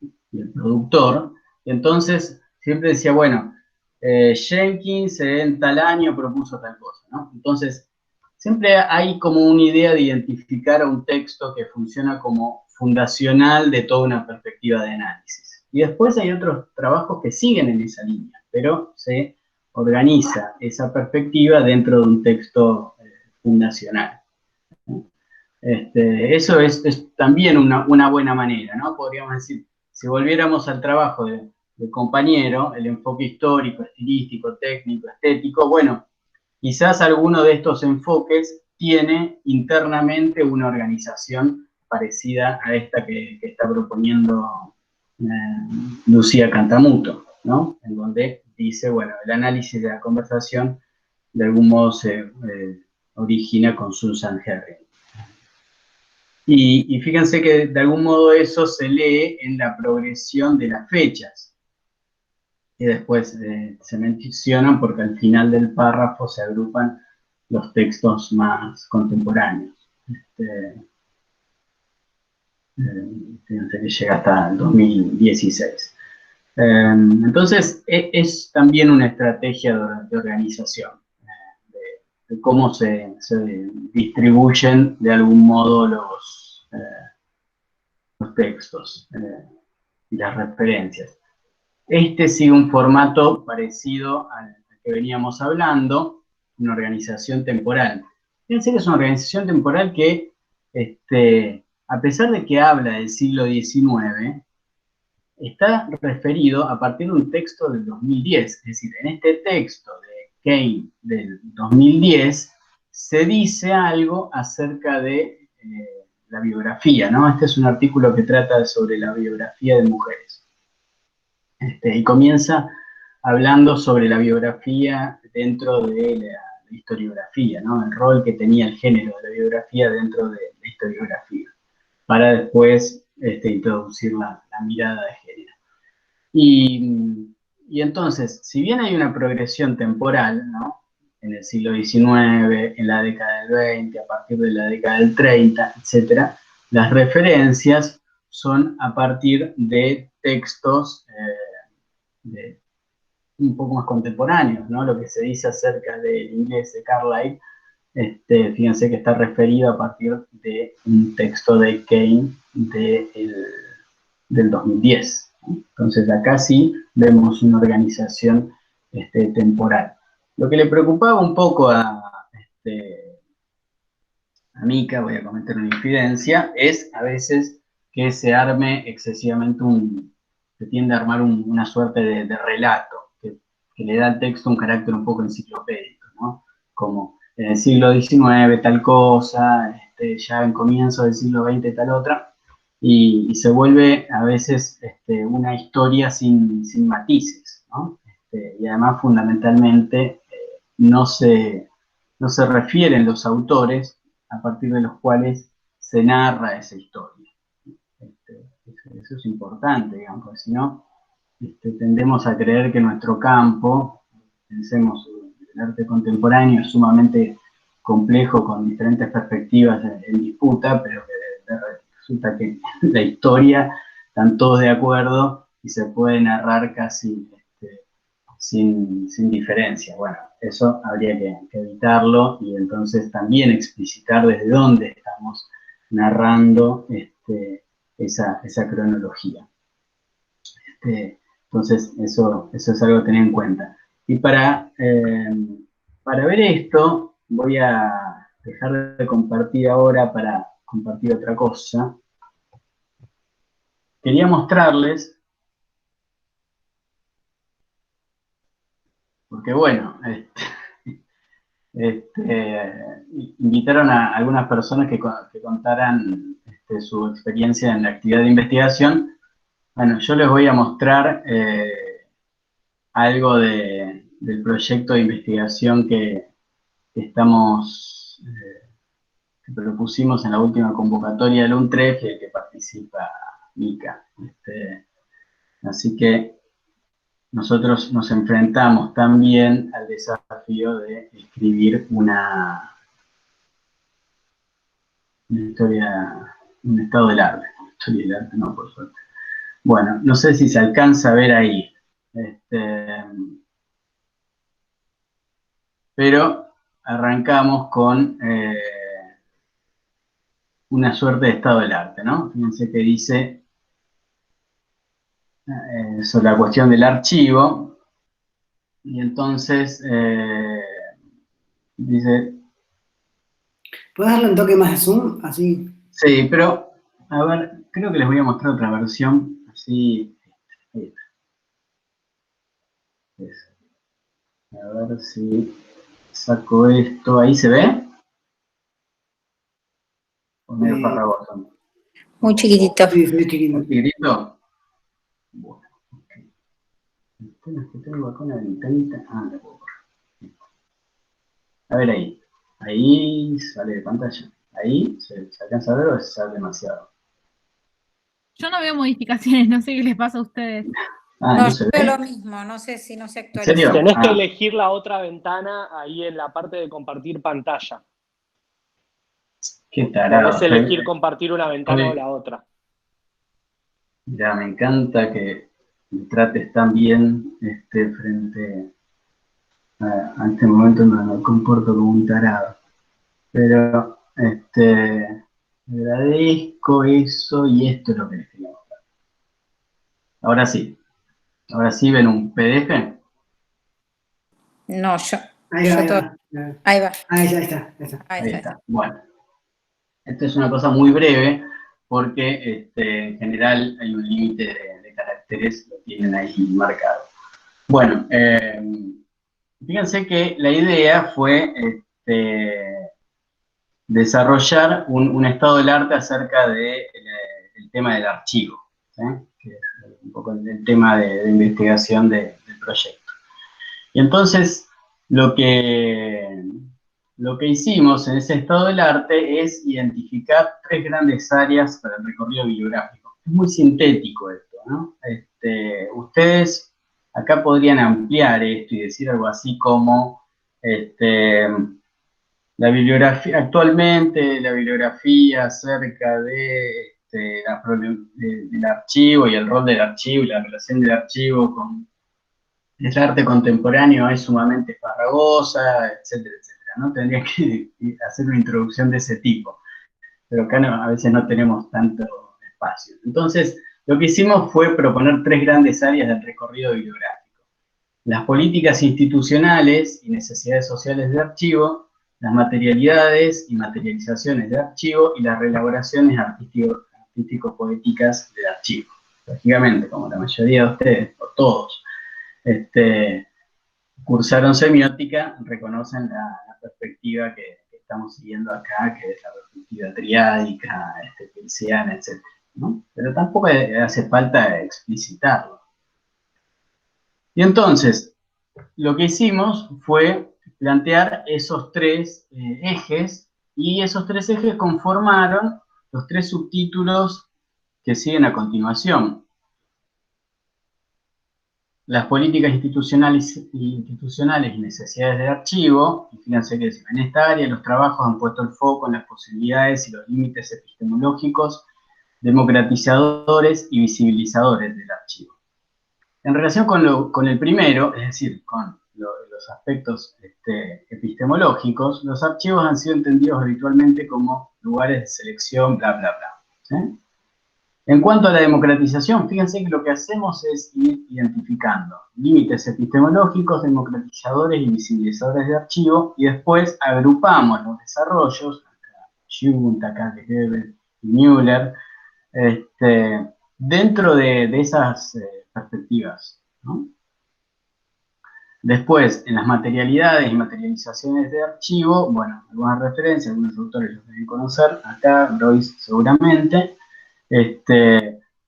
productor. Entonces, siempre decía, bueno, Jenkins en tal año propuso tal cosa, ¿no? Entonces, siempre hay como una idea de identificar a un texto que funciona como fundacional de toda una perspectiva de análisis. Y después hay otros trabajos que siguen en esa línea, pero se organiza esa perspectiva dentro de un texto fundacional. Eso es también una buena manera, ¿no? Podríamos decir, si volviéramos al trabajo del compañero, el enfoque histórico, estilístico, técnico, estético, bueno, quizás alguno de estos enfoques tiene internamente una organización parecida a esta que está proponiendo Lucía Cantamuto, ¿no? En donde dice, bueno, el análisis de la conversación de algún modo se origina con Susan Herring. Y fíjense que de algún modo eso se lee en la progresión de las fechas, que después se mencionan porque al final del párrafo se agrupan los textos más contemporáneos. Fíjense que llega hasta el 2016. Entonces, es también una estrategia de organización, de cómo se distribuyen de algún modo los textos y las referencias. Sigue un formato parecido al que veníamos hablando, una organización temporal. Fíjense que es una organización temporal que, a pesar de que habla del siglo XIX, está referido a partir de un texto del 2010. Es decir, en este texto de Kane del 2010 se dice algo acerca de la biografía, ¿no? Este es un artículo que trata sobre la biografía de mujeres. Y comienza hablando sobre la biografía dentro de la historiografía, ¿no? El rol que tenía el género de la biografía dentro de la historiografía, para después introducir la mirada de género. Y entonces, si bien hay una progresión temporal, ¿no? En el siglo XIX, en la década del 20, a partir de la década del 30, etc., las referencias son a partir de textos un poco más contemporáneos, ¿no? Lo que se dice acerca del inglés de Carlyle, fíjense que está referido a partir de un texto de Keynes del 2010. ¿No? Entonces acá sí vemos una organización temporal. Lo que le preocupaba un poco a Mica, voy a cometer una infidencia, es a veces que se arme excesivamente se tiende a armar una suerte de relato, que le da al texto un carácter un poco enciclopédico, ¿no? Como en el siglo XIX tal cosa, ya en comienzo del siglo XX tal otra, y se vuelve a veces una historia sin matices, ¿no? Y además fundamentalmente no se refieren los autores a partir de los cuales se narra esa historia. Eso es importante, digamos, porque si no, tendemos a creer que nuestro campo, pensemos, el arte contemporáneo es sumamente complejo, con diferentes perspectivas en disputa, pero que resulta que la historia están todos de acuerdo y se puede narrar casi sin diferencia. Bueno, eso habría que evitarlo y entonces también explicitar desde dónde estamos narrando esa cronología. Entonces, eso es algo a tener en cuenta. Y para ver esto, voy a dejar de compartir ahora para compartir otra cosa. Quería mostrarles, porque bueno, invitaron a algunas personas que contaran su experiencia en la actividad de investigación. Bueno, yo les voy a mostrar algo del proyecto de investigación que propusimos en la última convocatoria del UNTREF, que participa Mica. Así que nosotros nos enfrentamos también al desafío de escribir una historia, un estado del arte. Historia del arte, no, por suerte. Bueno, no sé si se alcanza a ver ahí. Pero arrancamos con una suerte de estado del arte, ¿no? Fíjense que dice sobre la cuestión del archivo, y entonces dice... ¿Puedes darle un toque más de zoom? Así. Sí, pero, a ver, creo que les voy a mostrar otra versión, así... A ver si saco esto, ¿ahí se ve? ¿O medio farragoso? Muy chiquitito. Sí, muy chiquitito. ¿Muy chiquitito? Bueno, ok. El tema es que tengo acá una ventanita. Ah, la puedo correr. A ver ahí. Ahí sale de pantalla. Ahí se alcanza a ver o se sale demasiado. Yo no veo modificaciones, no sé qué les pasa a ustedes. Ah, No, ¿no yo se veo ve? lo mismo, no sé si no se ¿En actualiza. serio? Tenés que Ah, elegir la otra ventana ahí en la parte de compartir pantalla. qué tarado. Podés elegir compartir una ventana o la otra. Mira, me encanta que me trates tan bien frente a este momento donde me comporto como un tarado. Pero, agradezco eso y esto es lo que les quería mostrar. Ahora sí ven un PDF. No, yo. Ahí yo va, todo- ahí va. Ahí está. Ahí está. Bueno, esto es una cosa muy breve porque en general hay un límite de caracteres, lo tienen ahí marcado. Bueno, fíjense que la idea fue desarrollar un estado del arte acerca del tema del archivo, que es un poco el tema de investigación del proyecto. Y entonces lo que hicimos en ese estado del arte es identificar 3 grandes áreas para el recorrido bibliográfico. Es muy sintético esto, ¿no? Ustedes acá podrían ampliar esto y decir algo así como, la bibliografía, actualmente la bibliografía acerca de, del archivo y el rol del archivo y la relación del archivo con el arte contemporáneo es sumamente farragosa, etcétera, etcétera, ¿no? Tendría que hacer una introducción de ese tipo, pero acá a veces no tenemos tanto espacio. Entonces, lo que hicimos fue proponer 3 grandes áreas del recorrido bibliográfico: las políticas institucionales y necesidades sociales de archivo, las materialidades y materializaciones de archivo y las reelaboraciones artístico-poéticas del archivo. Lógicamente, como la mayoría de ustedes, o todos, cursaron semiótica, reconocen la perspectiva que estamos siguiendo acá, que es la perspectiva triádica, pilsiana, etc., ¿no? Pero tampoco hace falta explicitarlo. Y entonces, lo que hicimos fue plantear esos 3 ejes, y esos 3 ejes conformaron los 3 subtítulos que siguen a continuación. Las políticas institucionales y necesidades de archivo, y fíjense que en esta área los trabajos han puesto el foco en las posibilidades y los límites epistemológicos, democratizadores y visibilizadores del archivo. En relación con el primero, es decir, con los aspectos epistemológicos, los archivos han sido entendidos habitualmente como lugares de selección, bla, bla, bla, ¿sí? En cuanto a la democratización, fíjense que lo que hacemos es ir identificando límites epistemológicos, democratizadores y visibilizadores de archivo, y después agrupamos los desarrollos, acá Junta, acá Hebel y Müller, dentro de esas perspectivas, ¿no? Después, en las materialidades y materializaciones de archivo, bueno, algunas referencias, algunos autores los deben conocer, acá Royce seguramente.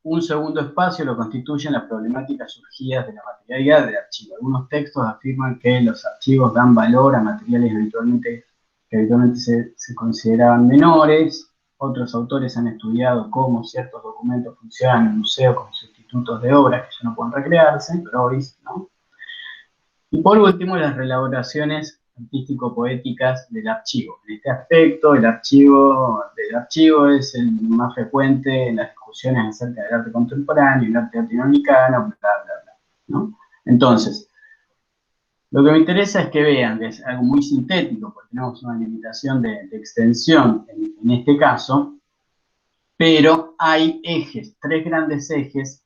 Un segundo espacio lo constituyen las problemáticas surgidas de la materialidad de archivo. Algunos textos afirman que los archivos dan valor a materiales que habitualmente se consideraban menores. Otros autores han estudiado cómo ciertos documentos funcionan en un museo como sustitutos de obras que ya no pueden recrearse, Royce, ¿no? Y por último, las reelaboraciones artístico-poéticas del archivo. En este aspecto, el archivo es el más frecuente en las discusiones acerca del arte contemporáneo, el arte latinoamericano, bla, bla, bla, ¿no? Entonces, lo que me interesa es que vean que es algo muy sintético, porque tenemos una limitación de extensión en este caso, pero hay ejes, 3 grandes ejes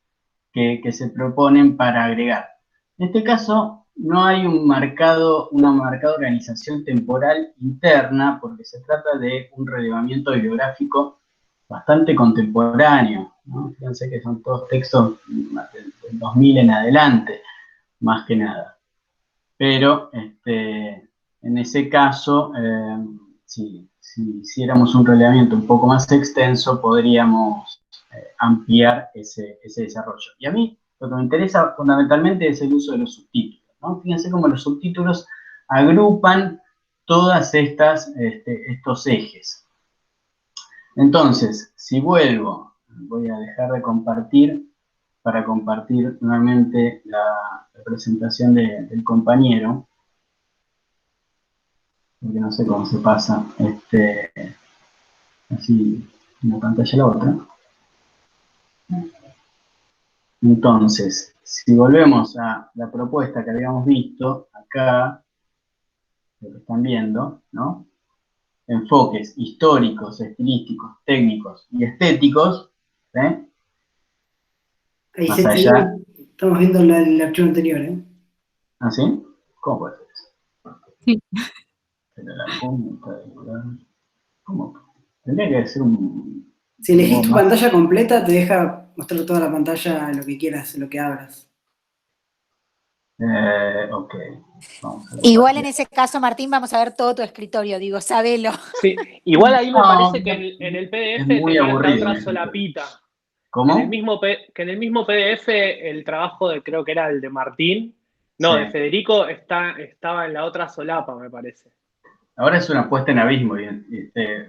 que se proponen para agregar. En este caso, no hay una marcada organización temporal interna, porque se trata de un relevamiento bibliográfico bastante contemporáneo, ¿no? Fíjense que son todos textos del 2000 en adelante, más que nada. Pero, en ese caso, si hiciéramos un relevamiento un poco más extenso, podríamos ampliar ese desarrollo. Y a mí lo que me interesa fundamentalmente es el uso de los subtítulos, ¿no? Fíjense cómo los subtítulos agrupan todas estos ejes. Entonces, si vuelvo, voy a dejar de compartir para compartir nuevamente la presentación del compañero, porque no sé cómo se pasa así una pantalla a la otra. Entonces, si volvemos a la propuesta que habíamos visto acá, lo que están viendo, ¿no? Enfoques históricos, estilísticos, técnicos y estéticos, ¿eh? Ahí Más allá. estamos viendo el archivo anterior, ¿eh? ¿Ah, sí? ¿Cómo puede ser eso? Sí. Pero la punta de... ¿Cómo? Tendría que ser un... Si elegís tu pantalla completa, te deja mostrar toda la pantalla, lo que quieras, lo que abras. Ok. Vamos a ver. Igual en ese caso, Martín, vamos a ver todo tu escritorio, digo, sabelo. Sí, igual ahí me No, parece que en el PDF muy tenía aburrido, esta otra ¿no? solapita. ¿Cómo? Que en el mismo PDF el trabajo creo que era el de Martín, no, Sí. de Federico, estaba en la otra solapa, me parece. Ahora es una puesta en abismo y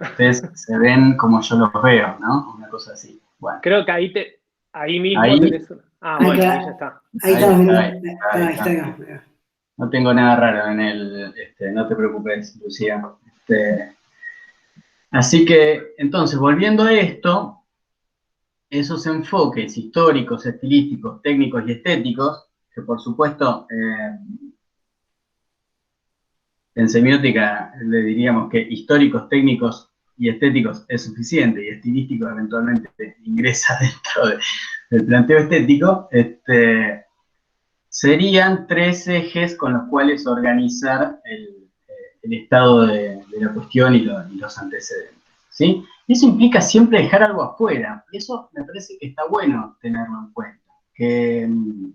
ustedes se ven como yo los veo, ¿no? Una cosa así. Bueno. Creo que ahí mismo tenés una. Ah, Ahí bueno, está. ahí ya está. Ahí estamos viendo. Ahí Ahí está. está. No tengo nada raro en no te preocupes, Lucía. Así que, entonces, volviendo a esto, esos enfoques históricos, estilísticos, técnicos y estéticos, que por supuesto en semiótica le diríamos que históricos, técnicos y estéticos es suficiente, y estilístico eventualmente ingresa dentro del planteo estético, serían 3 ejes con los cuales organizar el estado de la cuestión y los antecedentes, ¿sí? Eso implica siempre dejar algo afuera, y eso me parece que está bueno tenerlo en cuenta, que el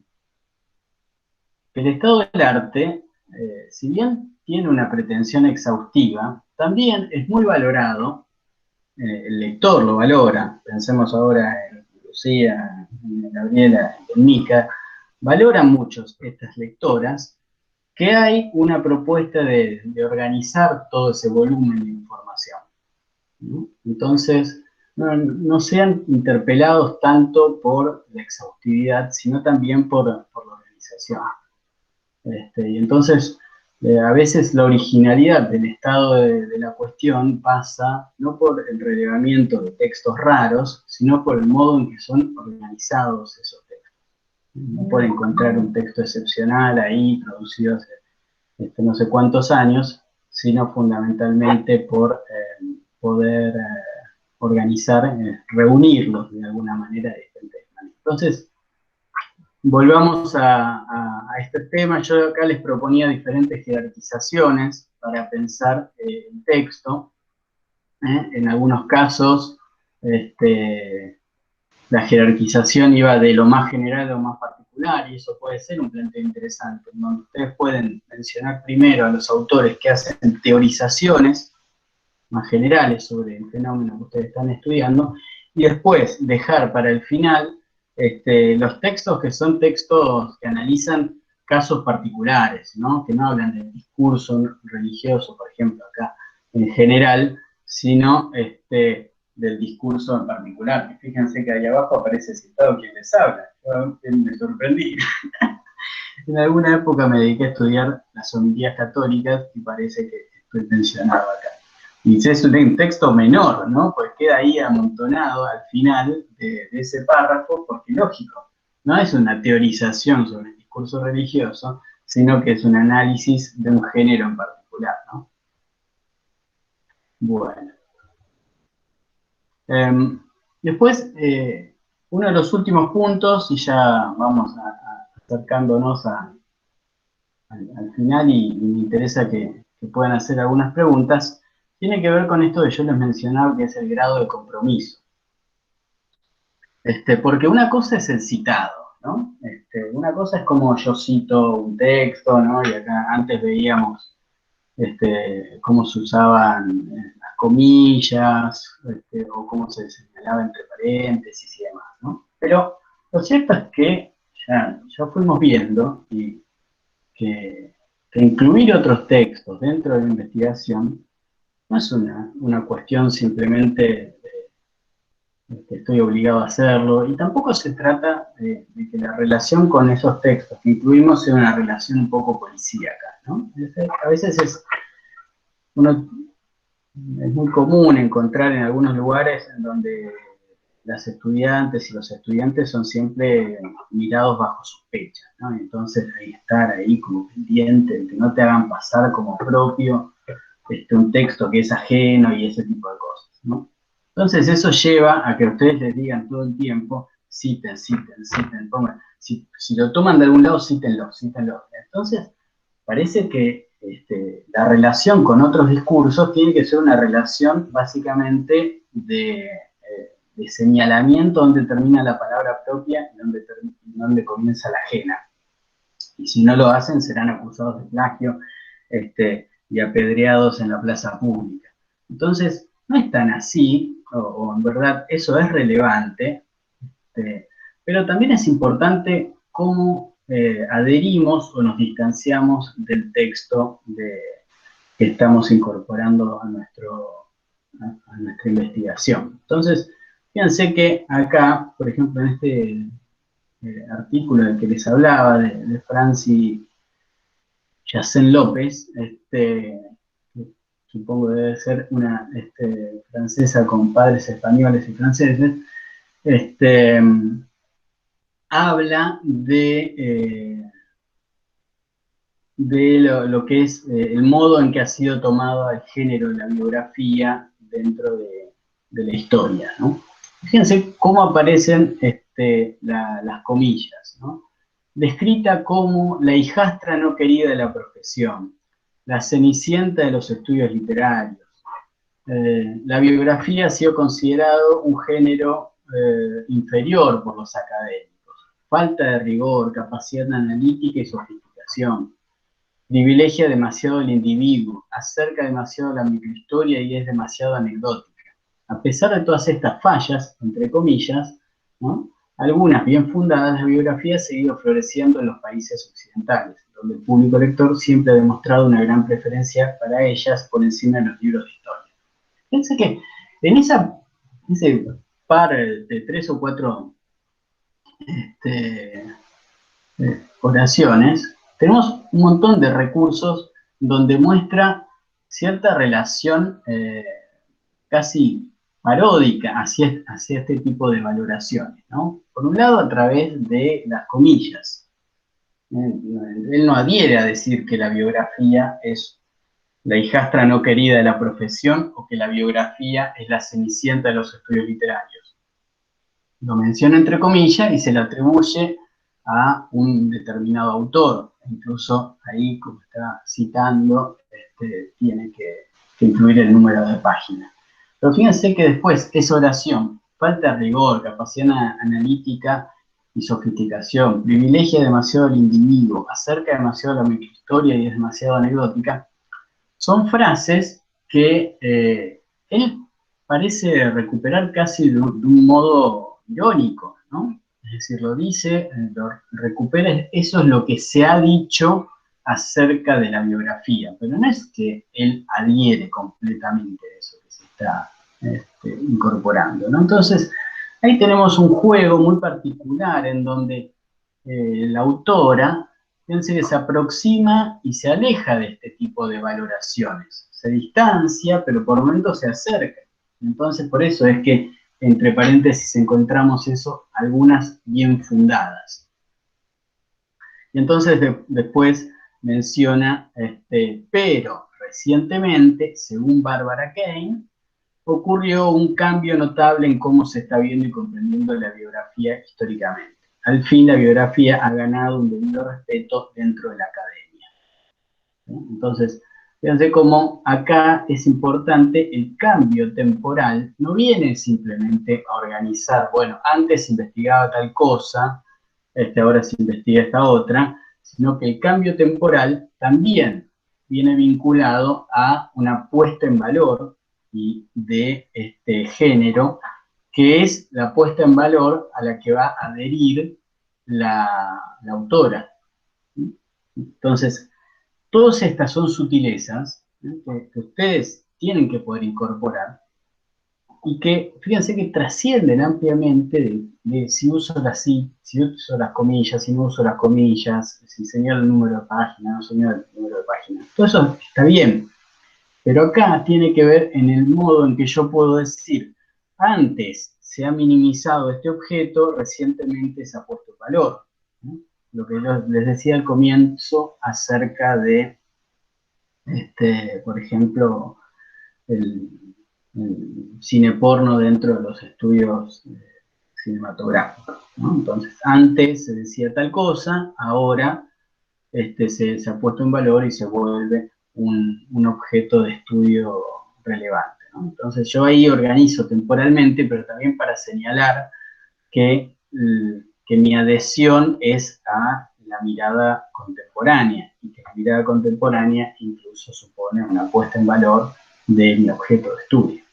estado del arte, si bien tiene una pretensión exhaustiva, también es muy valorado, el lector lo valora, pensemos ahora en Lucía, en Gabriela, en Mica, valoran mucho estas lectoras, que hay una propuesta de organizar todo ese volumen de información, ¿no? Entonces, no sean interpelados tanto por la exhaustividad, sino también por la organización. Y entonces, a veces la originalidad del estado de la cuestión pasa no por el relevamiento de textos raros, sino por el modo en que son organizados esos textos. No por encontrar un texto excepcional ahí, producido hace no sé cuántos años, sino fundamentalmente por poder organizar, reunirlos de alguna manera de diferentes maneras. Entonces, volvamos a este tema. Yo acá les proponía diferentes jerarquizaciones para pensar el texto. En algunos casos, la jerarquización iba de lo más general a lo más particular, y eso puede ser un planteo interesante, donde ustedes pueden mencionar primero a los autores que hacen teorizaciones más generales sobre el fenómeno que ustedes están estudiando, y después dejar para el final los textos que son textos que analizan casos particulares, ¿no? Que no hablan del discurso religioso, por ejemplo, acá en general, sino del discurso en particular. Y fíjense que ahí abajo aparece citado quien les habla. Yo me sorprendí. En alguna época me dediqué a estudiar las homilías católicas y parece que estoy mencionado acá. Y es un texto menor, ¿no? Pues queda ahí amontonado al final de ese párrafo, porque lógico, no es una teorización sobre el discurso religioso, sino que es un análisis de un género en particular, ¿no? Bueno. Después, uno de los últimos puntos, y ya vamos acercándonos al final, y me interesa que puedan hacer algunas preguntas, tiene que ver con esto que yo les mencionaba, que es el grado de compromiso. Porque una cosa es el citado, ¿no? Una cosa es como yo cito un texto, ¿no? Y acá antes veíamos cómo se usaban las comillas, o cómo se señalaba entre paréntesis y demás, ¿no? Pero lo cierto es que ya fuimos viendo que incluir otros textos dentro de la investigación no es una cuestión simplemente de que estoy obligado a hacerlo, y tampoco se trata de que la relación con esos textos que incluimos sea una relación un poco policíaca, ¿no? A veces es muy común encontrar en algunos lugares en donde las estudiantes y los estudiantes son siempre mirados bajo sospecha, ¿no? Entonces estar ahí como pendiente, de que no te hagan pasar como propio un texto que es ajeno y ese tipo de cosas, ¿no? Entonces eso lleva a que ustedes les digan todo el tiempo, citen, pongan, si lo toman de algún lado, cítenlo. Entonces parece que la relación con otros discursos tiene que ser una relación básicamente de señalamiento donde termina la palabra propia y donde comienza la ajena. Y si no lo hacen, serán acusados de plagio y apedreados en la plaza pública. Entonces, no es tan así, o en verdad eso es relevante, pero también es importante cómo adherimos o nos distanciamos del texto que estamos incorporando a nuestra investigación. Entonces, fíjense que acá, por ejemplo, en artículo del que les hablaba, de Franci Yacén López, que supongo debe ser una francesa con padres españoles y franceses, habla de lo que es el modo en que ha sido tomado el género de la biografía dentro de la historia, ¿no? Fíjense cómo aparecen las comillas, ¿no? Descrita como la hijastra no querida de la profesión, la cenicienta de los estudios literarios. La biografía ha sido considerado un género inferior por los académicos. Falta de rigor, capacidad analítica y sofisticación. Privilegia demasiado el individuo, acerca demasiado la microhistoria y es demasiado anecdótica. A pesar de todas estas fallas, entre comillas, ¿no?, algunas bien fundadas, la biografía ha seguido floreciendo en los países occidentales, donde el público lector siempre ha demostrado una gran preferencia para ellas por encima de los libros de historia. Fíjense que en ese par de 3 o 4 oraciones, tenemos un montón de recursos donde muestra cierta relación casi paródica hacia este tipo de valoraciones, ¿no? Por un lado, a través de las comillas. Él no adhiere a decir que la biografía es la hijastra no querida de la profesión o que la biografía es la cenicienta de los estudios literarios. Lo menciona entre comillas y se le atribuye a un determinado autor. Incluso ahí, como está citando, tiene que incluir el número de página. Pero fíjense que después esa oración, falta de rigor, capacidad analítica y sofisticación, privilegia demasiado al individuo, acerca demasiado la microhistoria y es demasiado anecdótica, son frases que él parece recuperar casi de un modo irónico, ¿no? Es decir, lo dice, lo recupera, eso es lo que se ha dicho acerca de la biografía, pero no es que él adhiere completamente a eso que se está incorporando, ¿no? Entonces, ahí tenemos un juego muy particular en donde la autora, fíjense que se aproxima y se aleja de este tipo de valoraciones. Se distancia, pero por momentos se acerca. Entonces, por eso es que, entre paréntesis, encontramos eso, algunas bien fundadas. Y entonces después menciona, pero recientemente, según Barbara Kane, ocurrió un cambio notable en cómo se está viendo y comprendiendo la biografía históricamente. Al fin, la biografía ha ganado un debido respeto dentro de la academia. ¿Sí? Entonces, fíjense cómo acá es importante el cambio temporal. No viene simplemente a organizar, bueno, antes se investigaba tal cosa, ahora se investiga esta otra, sino que el cambio temporal también viene vinculado a una puesta en valor y de género, que es la puesta en valor a la que va a adherir la autora. Entonces, todas estas son sutilezas que ustedes tienen que poder incorporar y que, fíjense que trascienden ampliamente de si uso las comillas, si no uso las comillas, si señalo el número de página, no señalo el número de página. Todo eso está bien, pero acá tiene que ver en el modo en que yo puedo decir, antes se ha minimizado este objeto, recientemente se ha puesto en valor, ¿no? Lo que yo les decía al comienzo acerca de, por ejemplo, el cine porno dentro de los estudios cinematográficos, ¿no? Entonces, antes se decía tal cosa, ahora se ha puesto en valor y se vuelve un objeto de estudio relevante, ¿no? Entonces, yo ahí organizo temporalmente, pero también para señalar que mi adhesión es a la mirada contemporánea, y que la mirada contemporánea incluso supone una puesta en valor de mi objeto de estudio.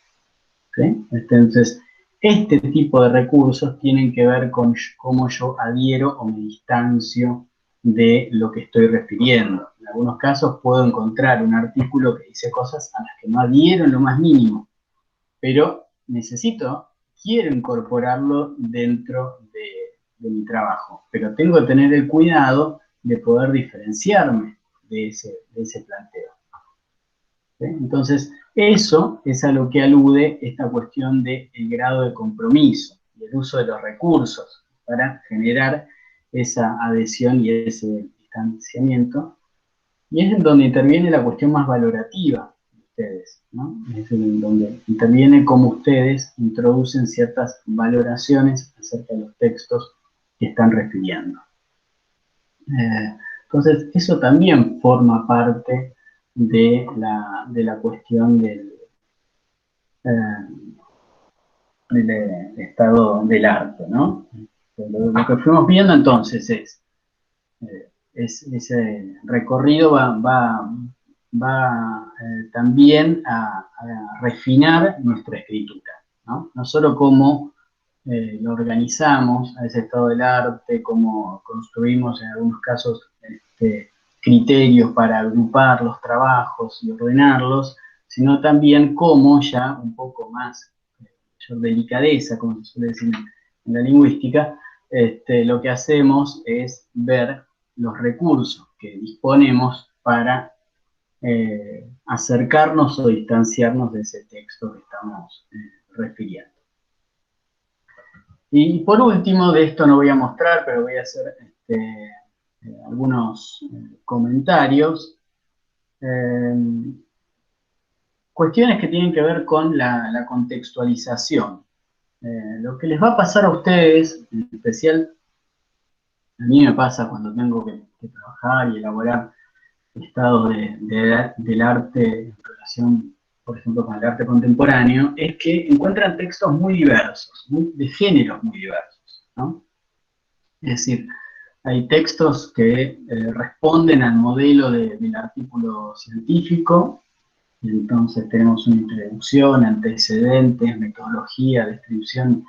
¿Sí? Entonces, este tipo de recursos tienen que ver con cómo yo adhiero o me distancio de lo que estoy refiriendo. En algunos casos puedo encontrar un artículo que dice cosas a las que no adhiero en lo más mínimo, pero quiero incorporarlo dentro mi trabajo, pero tengo que tener el cuidado de poder diferenciarme de ese planteo. ¿Sí? Entonces, eso es a lo que alude esta cuestión del grado de compromiso y el uso de los recursos para generar esa adhesión y ese distanciamiento. Y es en donde interviene la cuestión más valorativa de ustedes, ¿no? Es en donde interviene cómo ustedes introducen ciertas valoraciones acerca de los textos que están refiriendo. Entonces, eso también forma parte de la cuestión del estado del arte, ¿no? Lo que fuimos viendo entonces ese recorrido va también a refinar nuestra escritura, ¿no? No solo cómo lo organizamos a ese estado del arte, cómo construimos en algunos casos criterios para agrupar los trabajos y ordenarlos, sino también cómo ya un poco más mayor delicadeza, como se suele decir en la lingüística, lo que hacemos es ver los recursos que disponemos para acercarnos o distanciarnos de ese texto que estamos refiriendo. Y por último, de esto no voy a mostrar, pero voy a hacer algunos comentarios. Cuestiones que tienen que ver con la contextualización. Lo que les va a pasar a ustedes, en especial a mí me pasa cuando tengo que trabajar y elaborar estados del arte en relación, por ejemplo, con el arte contemporáneo, es que encuentran textos muy diversos, de géneros muy diversos, ¿no? Es decir, hay textos que responden al modelo del artículo científico, y entonces tenemos una introducción, antecedentes, metodología, descripción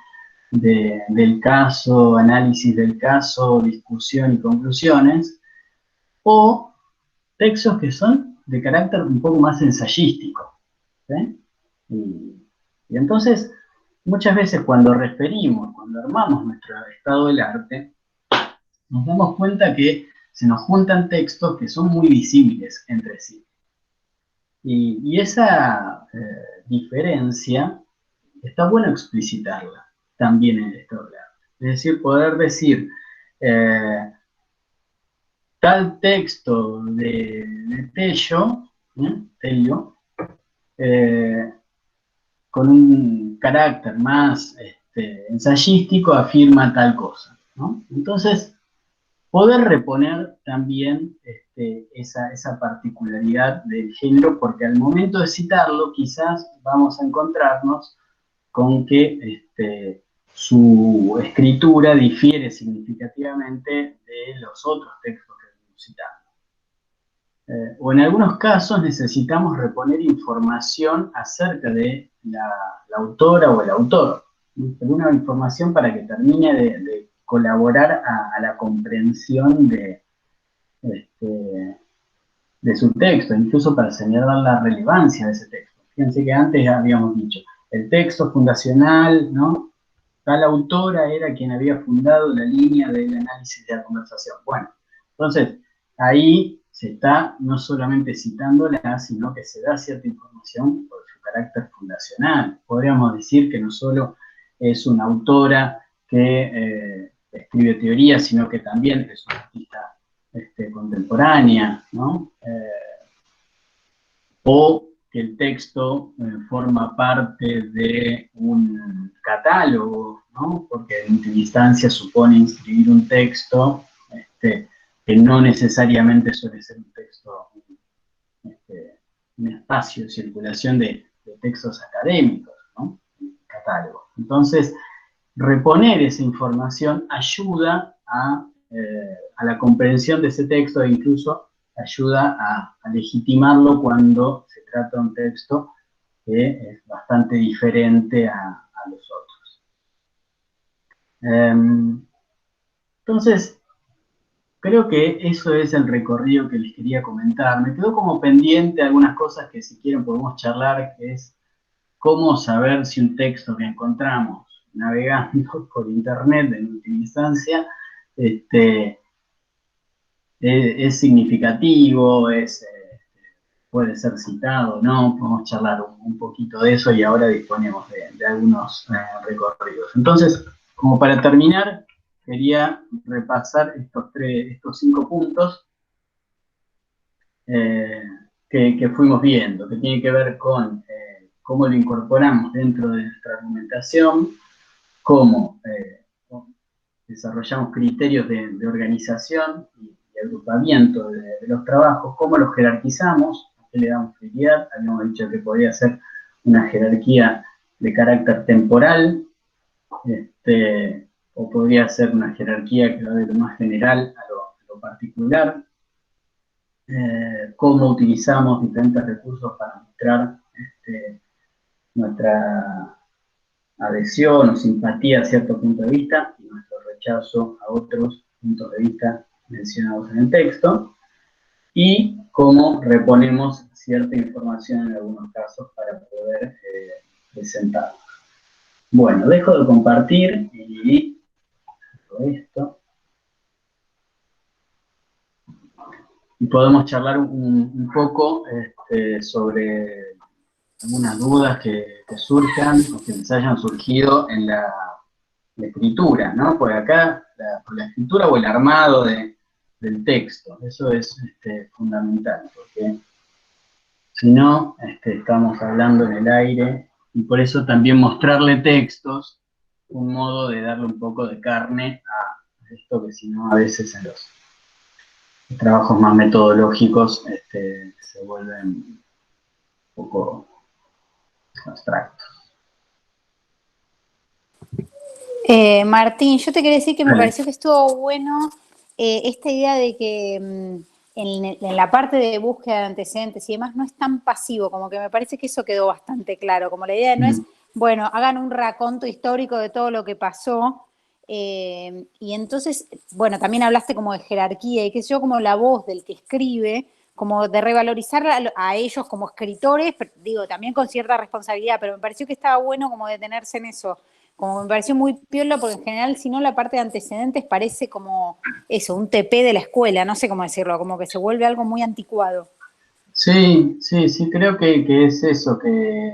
del caso, análisis del caso, discusión y conclusiones, o textos que son de carácter un poco más ensayístico, ¿sí? Y entonces, muchas veces cuando armamos nuestro estado del arte, nos damos cuenta que se nos juntan textos que son muy disímiles entre sí. Y esa diferencia está bueno explicitarla también en el estado del arte. Es decir, poder decir, tal texto de Tello, con un carácter más ensayístico, afirma tal cosa, ¿no? Entonces, poder reponer también esa particularidad del género, porque al momento de citarlo, quizás vamos a encontrarnos con que su escritura difiere significativamente de los otros textos que estamos citando. O en algunos casos necesitamos reponer información acerca de la autora o el autor, alguna información para que termine de colaborar a la comprensión de su texto, incluso para señalar la relevancia de ese texto. Fíjense que antes habíamos dicho, el texto fundacional, ¿no? Tal autora era quien había fundado la línea del análisis de la conversación. Bueno, entonces, ahí se está no solamente citándola, sino que se da cierta información por su carácter fundacional. Podríamos decir que no solo es una autora que escribe teoría, sino que también es una artista contemporánea, ¿no? O que el texto forma parte de un catálogo, ¿no? Porque en última instancia supone inscribir un texto que no necesariamente suele ser un texto, un espacio de circulación de textos académicos, ¿no? Catálogo. Entonces, reponer esa información ayuda a la comprensión de ese texto e incluso ayuda a legitimarlo cuando se trata de un texto que es bastante diferente a los otros. Entonces, creo que eso es el recorrido que les quería comentar. Me quedó como pendiente algunas cosas que si quieren podemos charlar, que es cómo saber si un texto que encontramos navegando por internet en última instancia, es significativo, puede ser citado, ¿no? Podemos charlar un poquito de eso y ahora disponemos de algunos recorridos. Entonces, como para terminar, quería repasar estos 5 puntos que fuimos viendo, que tiene que ver con cómo lo incorporamos dentro de nuestra argumentación, cómo desarrollamos criterios de organización y agrupamiento de los trabajos, cómo los jerarquizamos, a qué le damos prioridad. Habíamos dicho que podría ser una jerarquía de carácter temporal, o podría ser una jerarquía que va de lo más general a lo particular. Cómo utilizamos diferentes recursos para mostrar nuestra adhesión o simpatía a cierto punto de vista y nuestro rechazo a otros puntos de vista mencionados en el texto, y cómo reponemos cierta información en algunos casos para poder presentarla. Bueno, dejo de compartir y todo esto. Y podemos charlar un poco sobre algunas dudas que surjan o que les hayan surgido en la escritura, ¿no? Por acá, por la escritura o el armado del texto. Eso es fundamental, porque si no, estamos hablando en el aire, y por eso también mostrarle textos, un modo de darle un poco de carne a esto que si no a veces en los trabajos más metodológicos se vuelven un poco abstractos. Martín, yo te quería decir que me Vale. pareció que estuvo bueno esta idea de que en la parte de búsqueda de antecedentes y demás no es tan pasivo, como que me parece que eso quedó bastante claro, como la idea no es, bueno, hagan un raconto histórico de todo lo que pasó, y entonces, bueno, también hablaste como de jerarquía y qué sé yo, como la voz del que escribe, como de revalorizar a ellos como escritores, pero, digo, también con cierta responsabilidad, pero me pareció que estaba bueno como detenerse en eso. Como me pareció muy piola, porque en general, si no, la parte de antecedentes parece como eso, un TP de la escuela, no sé cómo decirlo, como que se vuelve algo muy anticuado. Sí, creo que es eso, que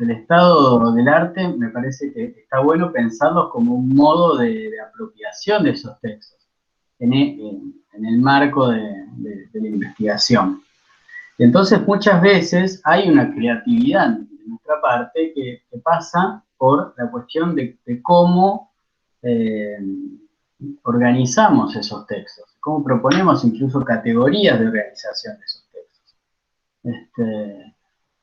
el estado del arte me parece que está bueno pensarlos como un modo de apropiación de esos textos, en el marco de la investigación. Y entonces muchas veces hay una creatividad de nuestra parte que pasa por la cuestión de cómo organizamos esos textos, cómo proponemos incluso categorías de organización de esos textos.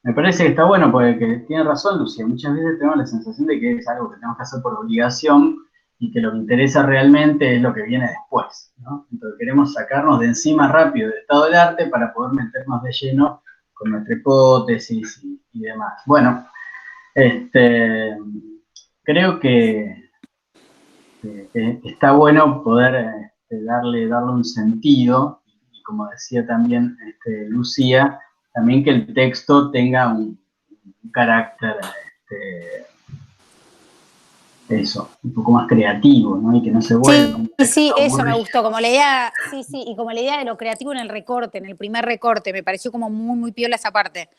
Me parece que está bueno porque tiene razón Lucía, muchas veces tenemos la sensación de que es algo que tenemos que hacer por obligación y que lo que interesa realmente es lo que viene después, ¿no? Entonces queremos sacarnos de encima rápido del estado del arte para poder meternos de lleno con nuestra hipótesis y demás. Bueno, creo que está bueno poder darle un sentido, y como decía también Lucía, también que el texto tenga un carácter, un poco más creativo, ¿no? Y que no se vuelva un texto Sí, eso me aburrido. gustó, como la idea, sí, y como la idea de lo creativo en el recorte, en el primer recorte, me pareció como muy, muy piola esa parte.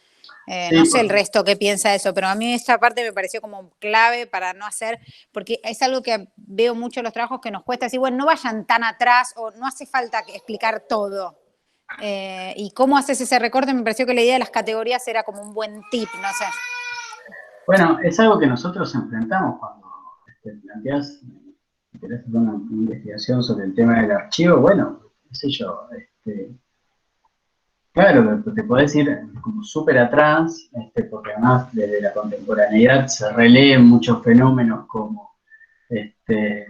Sí, No sé el resto qué piensa eso, pero a mí esta parte me pareció como clave para no hacer, porque es algo que veo mucho en los trabajos que nos cuesta decir, bueno, no vayan tan atrás o no hace falta explicar todo. Y cómo haces ese recorte, me pareció que la idea de las categorías era como un buen tip, no sé. Bueno, es algo que nosotros enfrentamos cuando planteás, querés hacer una investigación sobre el tema del archivo. Bueno, qué sé yo, claro, te podés ir como súper atrás, porque además desde la contemporaneidad se releen muchos fenómenos como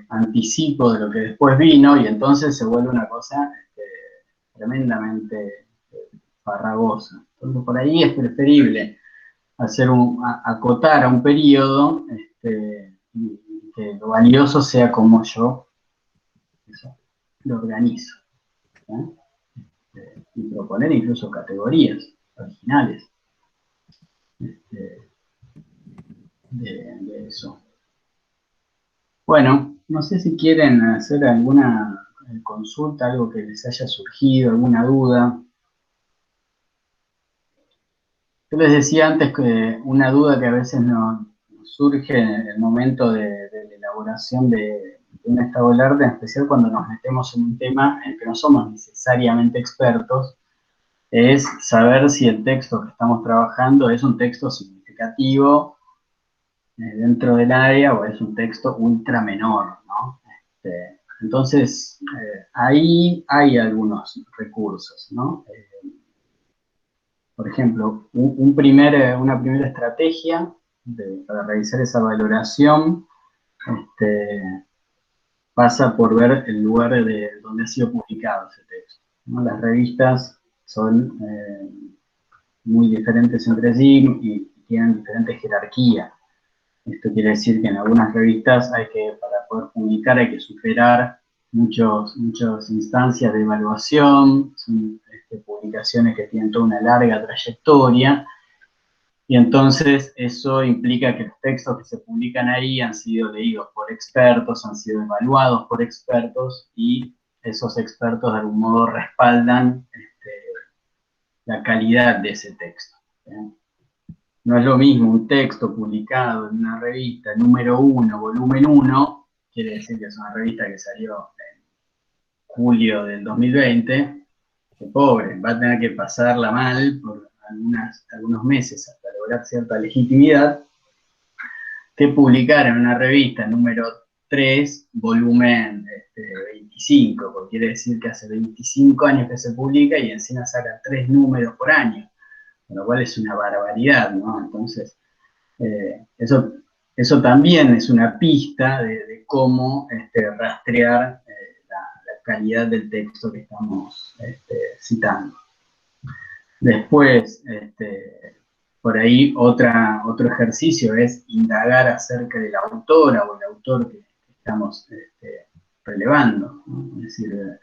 anticipo de lo que después vino, y entonces se vuelve una cosa tremendamente farragosa. Entonces por ahí es preferible acotar a un periodo, y que lo valioso sea como yo lo organizo, ¿eh? Y proponer incluso categorías originales de eso. Bueno, no sé si quieren hacer alguna consulta, algo que les haya surgido, alguna duda. Yo les decía antes que una duda que a veces nos surge en el momento de la elaboración de un estado del arte, en especial cuando nos metemos en un tema en el que no somos necesariamente expertos, es saber si el texto que estamos trabajando es un texto significativo dentro del área o es un texto ultra menor, ¿no? Entonces, ahí hay algunos recursos, ¿no? Por ejemplo, una primera estrategia para realizar esa valoración pasa por ver el lugar de donde ha sido publicado ese texto, ¿no? Las revistas son muy diferentes entre sí y tienen diferentes jerarquías. Esto quiere decir que en algunas revistas para poder publicar hay que superar muchas instancias de evaluación, son publicaciones que tienen toda una larga trayectoria, y entonces eso implica que los textos que se publican ahí han sido leídos por expertos, han sido evaluados por expertos, y esos expertos de algún modo respaldan la calidad de ese texto. No es lo mismo un texto publicado en una revista número 1, volumen 1, quiere decir que es una revista que salió en julio del 2020, que pobre, va a tener que pasarla mal por algunos meses hasta lograr cierta legitimidad, que publicar en una revista número 3, volumen 25, porque quiere decir que hace 25 años que se publica y encima saca 3 números por año, con lo cual es una barbaridad, ¿no? Entonces, eso también es una pista de cómo rastrear la calidad del texto que estamos citando. Después, por ahí otro ejercicio es indagar acerca de la autora o el autor que estamos relevando, ¿no? Es decir,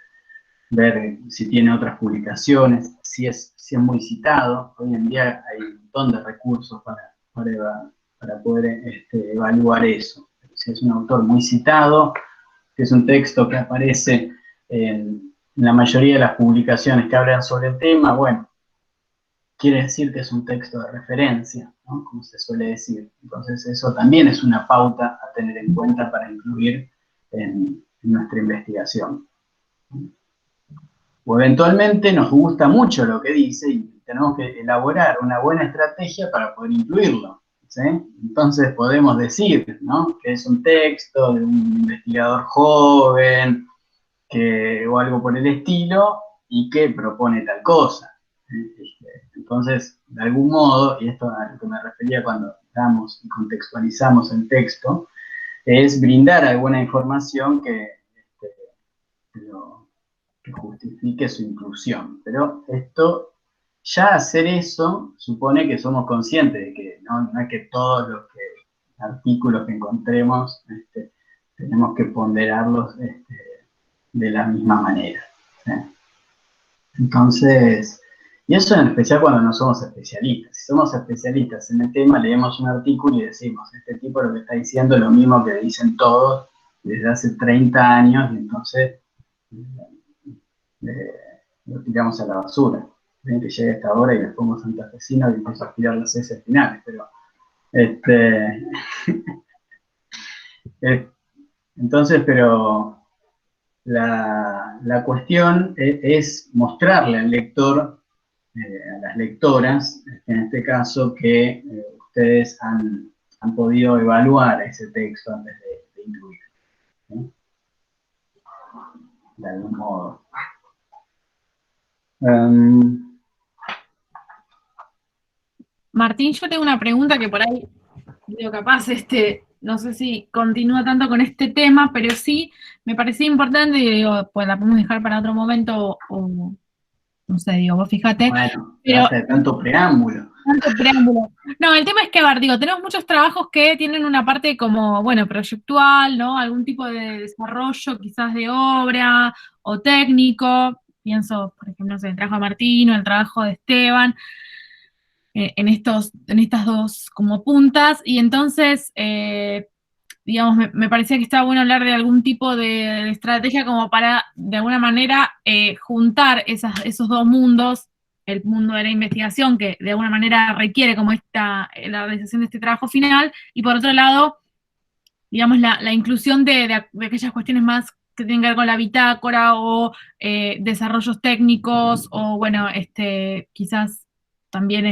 ver si tiene otras publicaciones, si es muy citado. Hoy en día hay un montón de recursos para poder evaluar eso. Si es un autor muy citado, que es un texto que aparece en la mayoría de las publicaciones que hablan sobre el tema, bueno, quiere decir que es un texto de referencia, ¿no? Como se suele decir. Entonces eso también es una pauta a tener en cuenta para incluir en nuestra investigación. O eventualmente nos gusta mucho lo que dice y tenemos que elaborar una buena estrategia para poder incluirlo, ¿sí? Entonces podemos decir, ¿no?, que es un texto de un investigador joven o algo por el estilo y que propone tal cosa. Entonces, de algún modo, y esto a lo que me refería cuando damos y contextualizamos el texto, es brindar alguna información que justifique su inclusión. Pero ya hacer eso supone que somos conscientes de que no es que todos los artículos que encontremos tenemos que ponderarlos de la misma manera, ¿sí? Entonces, y eso en especial cuando no somos especialistas. Si somos especialistas en el tema, leemos un artículo y decimos, este tipo lo que está diciendo es lo mismo que dicen todos desde hace 30 años, y entonces lo tiramos a la basura. Ven que llega esta hora y les pongo santafesino y empiezo a aspirar las heces finales, pero entonces, pero la cuestión es mostrarle al lector, a las lectoras, en este caso, que ustedes han podido evaluar ese texto antes de incluirlo, ¿sí? De algún modo. Martín, yo tengo una pregunta que por ahí, digo, capaz, no sé si continúa tanto con este tema, pero sí me parecía importante y digo, pues la podemos dejar para otro momento, o no sé, digo, vos fíjate. Bueno, pero hace tanto preámbulo. Tanto preámbulo. No, el tema es que, a ver, digo, tenemos muchos trabajos que tienen una parte como, bueno, proyectual, ¿no? Algún tipo de desarrollo quizás de obra o técnico. Pienso, por ejemplo, en el trabajo de Martín o el trabajo de Esteban, en estas dos como puntas. Y entonces, digamos, me parecía que estaba bueno hablar de algún tipo de estrategia como para, de alguna manera, juntar esos dos mundos, el mundo de la investigación, que de alguna manera requiere como la realización de este trabajo final, y por otro lado, digamos, la inclusión de aquellas cuestiones más que tienen que ver con la bitácora o desarrollos técnicos, o bueno, quizás también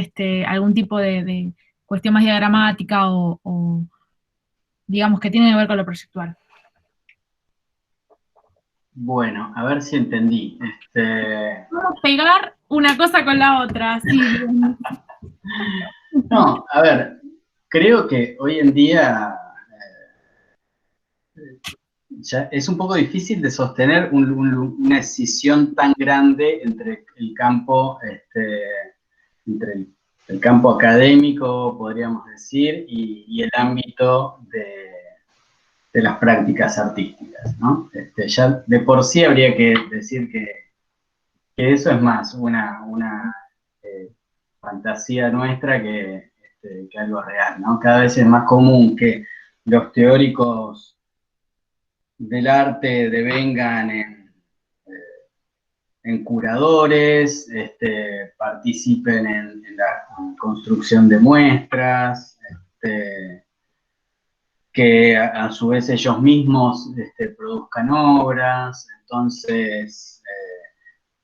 algún tipo de cuestión más diagramática o digamos que tiene que ver con lo proyectual. Bueno, a ver si entendí. Vamos a pegar una cosa con la otra, sí. No, a ver, creo que hoy en día ya es un poco difícil de sostener una escisión tan grande entre el campo, entre el campo académico, podríamos decir, y el ámbito de las prácticas artísticas, ¿no? Ya de por sí habría que decir que eso es más una fantasía nuestra que algo real, ¿no? Cada vez es más común que los teóricos del arte devengan en curadores, participen en la construcción de muestras, que a su vez ellos mismos produzcan obras. Entonces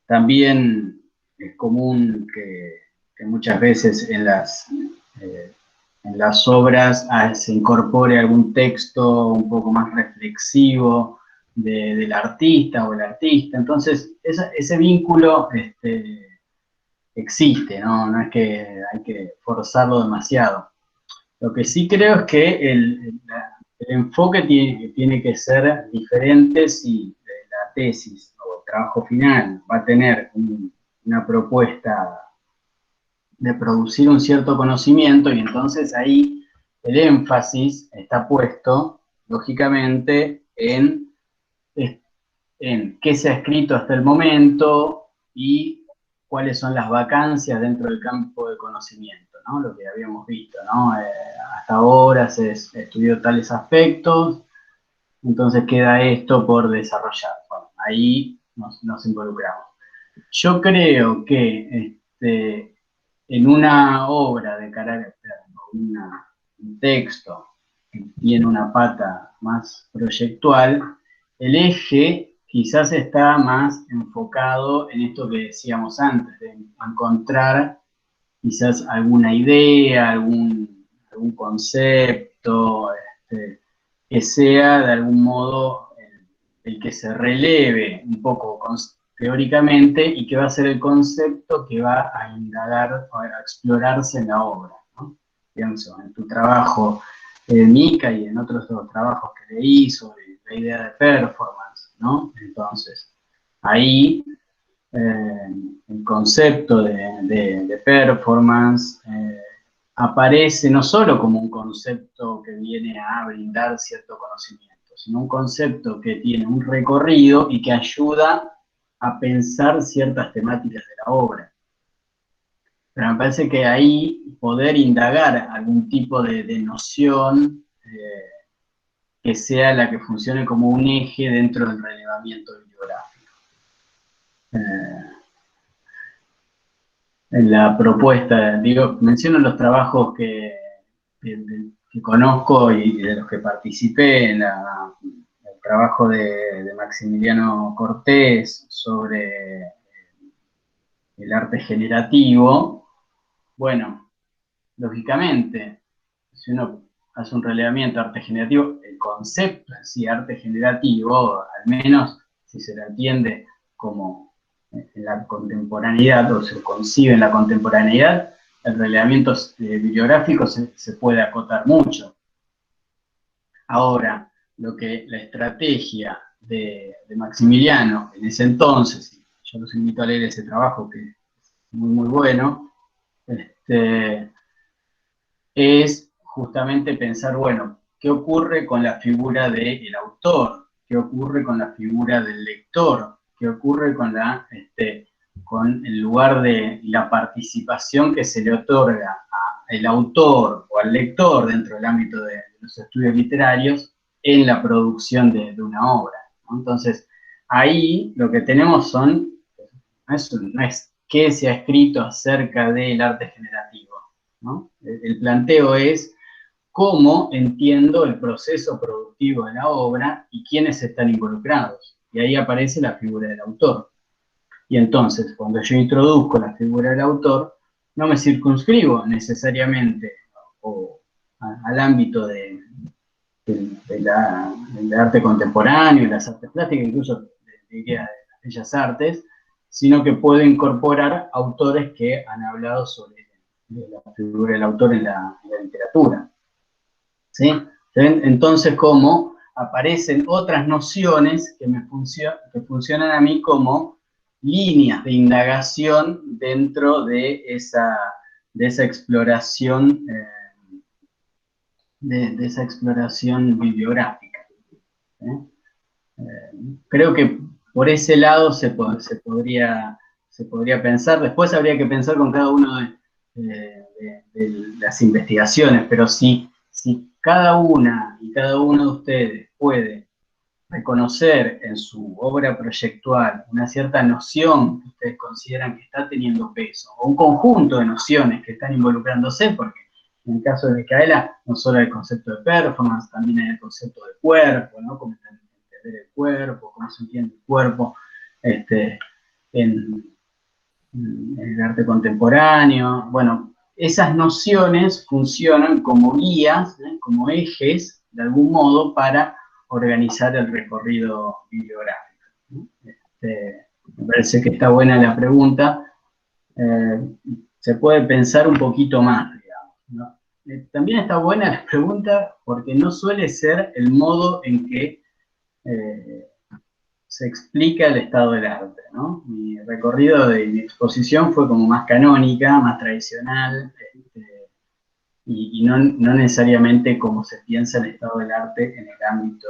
también es común que muchas veces en las obras se incorpore algún texto un poco más reflexivo del artista o el artista. Entonces ese vínculo existe, ¿no? No es que hay que forzarlo demasiado. Lo que sí creo es que el enfoque tiene que ser diferente si la tesis o el trabajo final va a tener una propuesta de producir un cierto conocimiento, y entonces ahí el énfasis está puesto, lógicamente, en qué se ha escrito hasta el momento y cuáles son las vacancias dentro del campo de conocimiento, ¿no? Lo que habíamos visto, ¿no? Hasta ahora se estudió tales aspectos, entonces queda esto por desarrollar. Bueno, ahí nos involucramos. Yo creo que en una obra de carácter, un texto que tiene una pata más proyectual, el eje quizás está más enfocado en esto que decíamos antes, de encontrar quizás alguna idea, algún concepto, que sea de algún modo el que se releve un poco teóricamente y que va a ser el concepto que va a indagar o a explorarse en la obra, ¿no? Pienso en tu trabajo, Mica, y en otros dos trabajos que leí sobre la idea de performance, ¿no? Entonces, ahí el concepto de performance aparece no solo como un concepto que viene a brindar cierto conocimiento, sino un concepto que tiene un recorrido y que ayuda a pensar ciertas temáticas de la obra. Pero me parece que ahí poder indagar algún tipo de noción que sea la que funcione como un eje dentro del relevamiento bibliográfico. En la propuesta, digo, menciono los trabajos que conozco y de los que participé en el trabajo de Maximiliano Cortés sobre el arte generativo. Bueno, lógicamente, si uno hace un relevamiento de arte generativo, el concepto en sí, arte generativo, al menos si se lo entiende como en la contemporaneidad o se concibe en la contemporaneidad, el relevamiento bibliográfico se puede acotar mucho. Ahora, lo que la estrategia de Maximiliano en ese entonces, y yo los invito a leer ese trabajo que es muy, muy bueno, es justamente pensar, bueno, ¿qué ocurre con la figura del autor? ¿Qué ocurre con la figura del lector? ¿Qué ocurre con con el lugar de la participación que se le otorga al autor o al lector dentro del ámbito de los estudios literarios en la producción de una obra, ¿no? Entonces, ahí lo que tenemos no es qué se ha escrito acerca del arte generativo, ¿no? El planteo es cómo entiendo el proceso productivo de la obra y quiénes están involucrados. Y ahí aparece la figura del autor. Y entonces, cuando yo introduzco la figura del autor, no me circunscribo necesariamente al ámbito del arte contemporáneo, de las artes plásticas, incluso diría de las bellas artes, sino que puedo incorporar autores que han hablado sobre la figura del autor en la literatura. ¿Sí? Entonces, como aparecen otras nociones que funcionan a mí como líneas de indagación dentro de esa exploración de esa exploración bibliográfica. Creo que por ese lado se podría pensar. Después habría que pensar con cada uno de las investigaciones, pero si cada una y cada uno de ustedes puede reconocer en su obra proyectual una cierta noción que ustedes consideran que está teniendo peso, o un conjunto de nociones que están involucrándose, porque en el caso de Micaela, no solo hay el concepto de performance, también hay el concepto de cuerpo, ¿no? Cómo entender el cuerpo, cómo se entiende el cuerpo en el arte contemporáneo. Bueno, esas nociones funcionan como guías, como ejes, de algún modo, para organizar el recorrido bibliográfico, ¿no? Me parece que está buena la pregunta. Se puede pensar un poquito más, digamos, ¿no? También está buena la pregunta porque no suele ser el modo en que se explica el estado del arte, ¿no? Mi recorrido de mi exposición fue como más canónica, más tradicional, y no necesariamente como se piensa el estado del arte en el ámbito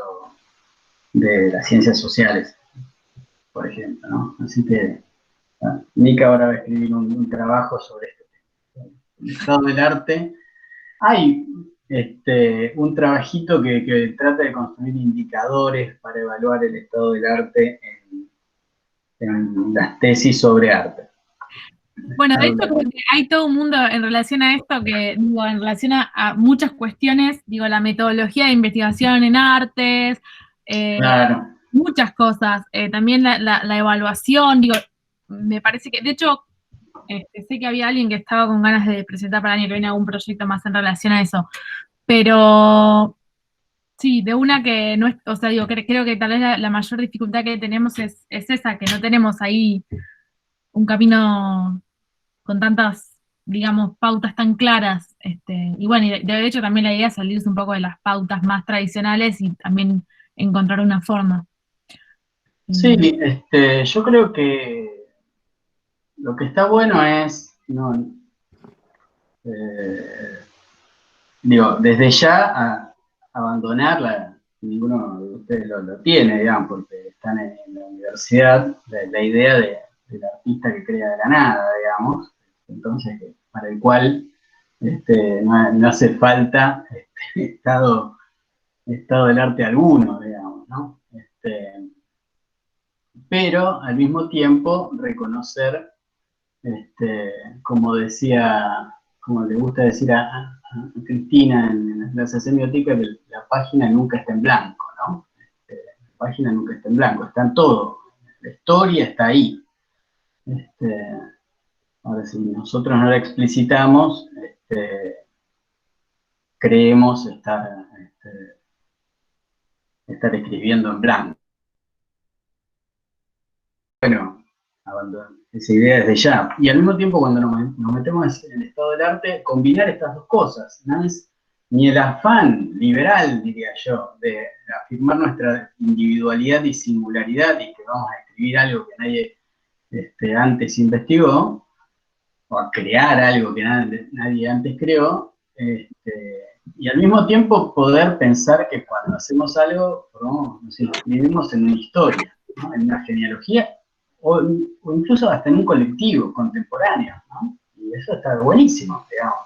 de las ciencias sociales, por ejemplo, ¿no? Así que Mica ahora va a escribir un trabajo sobre este tema. El estado del arte. Hay un trabajito que trata de construir indicadores para evaluar el estado del arte en las tesis sobre arte. Bueno, de hecho creo que hay todo un mundo en relación a esto que, digo, en relación a muchas cuestiones, digo, la metodología de investigación en artes, claro. Muchas cosas, también la evaluación, digo, me parece que, de hecho, sé que había alguien que estaba con ganas de presentar para el año que viene algún proyecto más en relación a eso, pero sí, de una que no es, o sea, digo, creo que tal vez la mayor dificultad que tenemos es esa, que no tenemos ahí un camino con tantas, digamos, pautas tan claras, y bueno, y de hecho también la idea es salirse un poco de las pautas más tradicionales y también encontrar una forma. Sí, yo creo que lo que está bueno es, digo, desde ya abandonarla, ninguno de ustedes lo tiene, digamos, porque están en la universidad, la idea del artista que crea de la nada, digamos, entonces, para el cual no hace falta estado del arte alguno, digamos, ¿no? Pero al mismo tiempo reconocer, como decía, como le gusta decir a Cristina en la clase de semiótica, que la página nunca está en blanco, ¿no? La página nunca está en blanco, está en todo, la historia está ahí. Ahora, si nosotros no la explicitamos, creemos estar escribiendo en blanco. Bueno, abandono esa idea desde ya. Y al mismo tiempo, cuando nos metemos en el estado del arte, combinar estas dos cosas. No es ni el afán liberal, diría yo, de afirmar nuestra individualidad y singularidad y que vamos a escribir algo que nadie antes investigó, o a crear algo que nadie antes creó, y al mismo tiempo poder pensar que cuando hacemos algo, vivimos en una historia, ¿no? En una genealogía, o incluso hasta en un colectivo contemporáneo, ¿no? Y eso está buenísimo, digamos.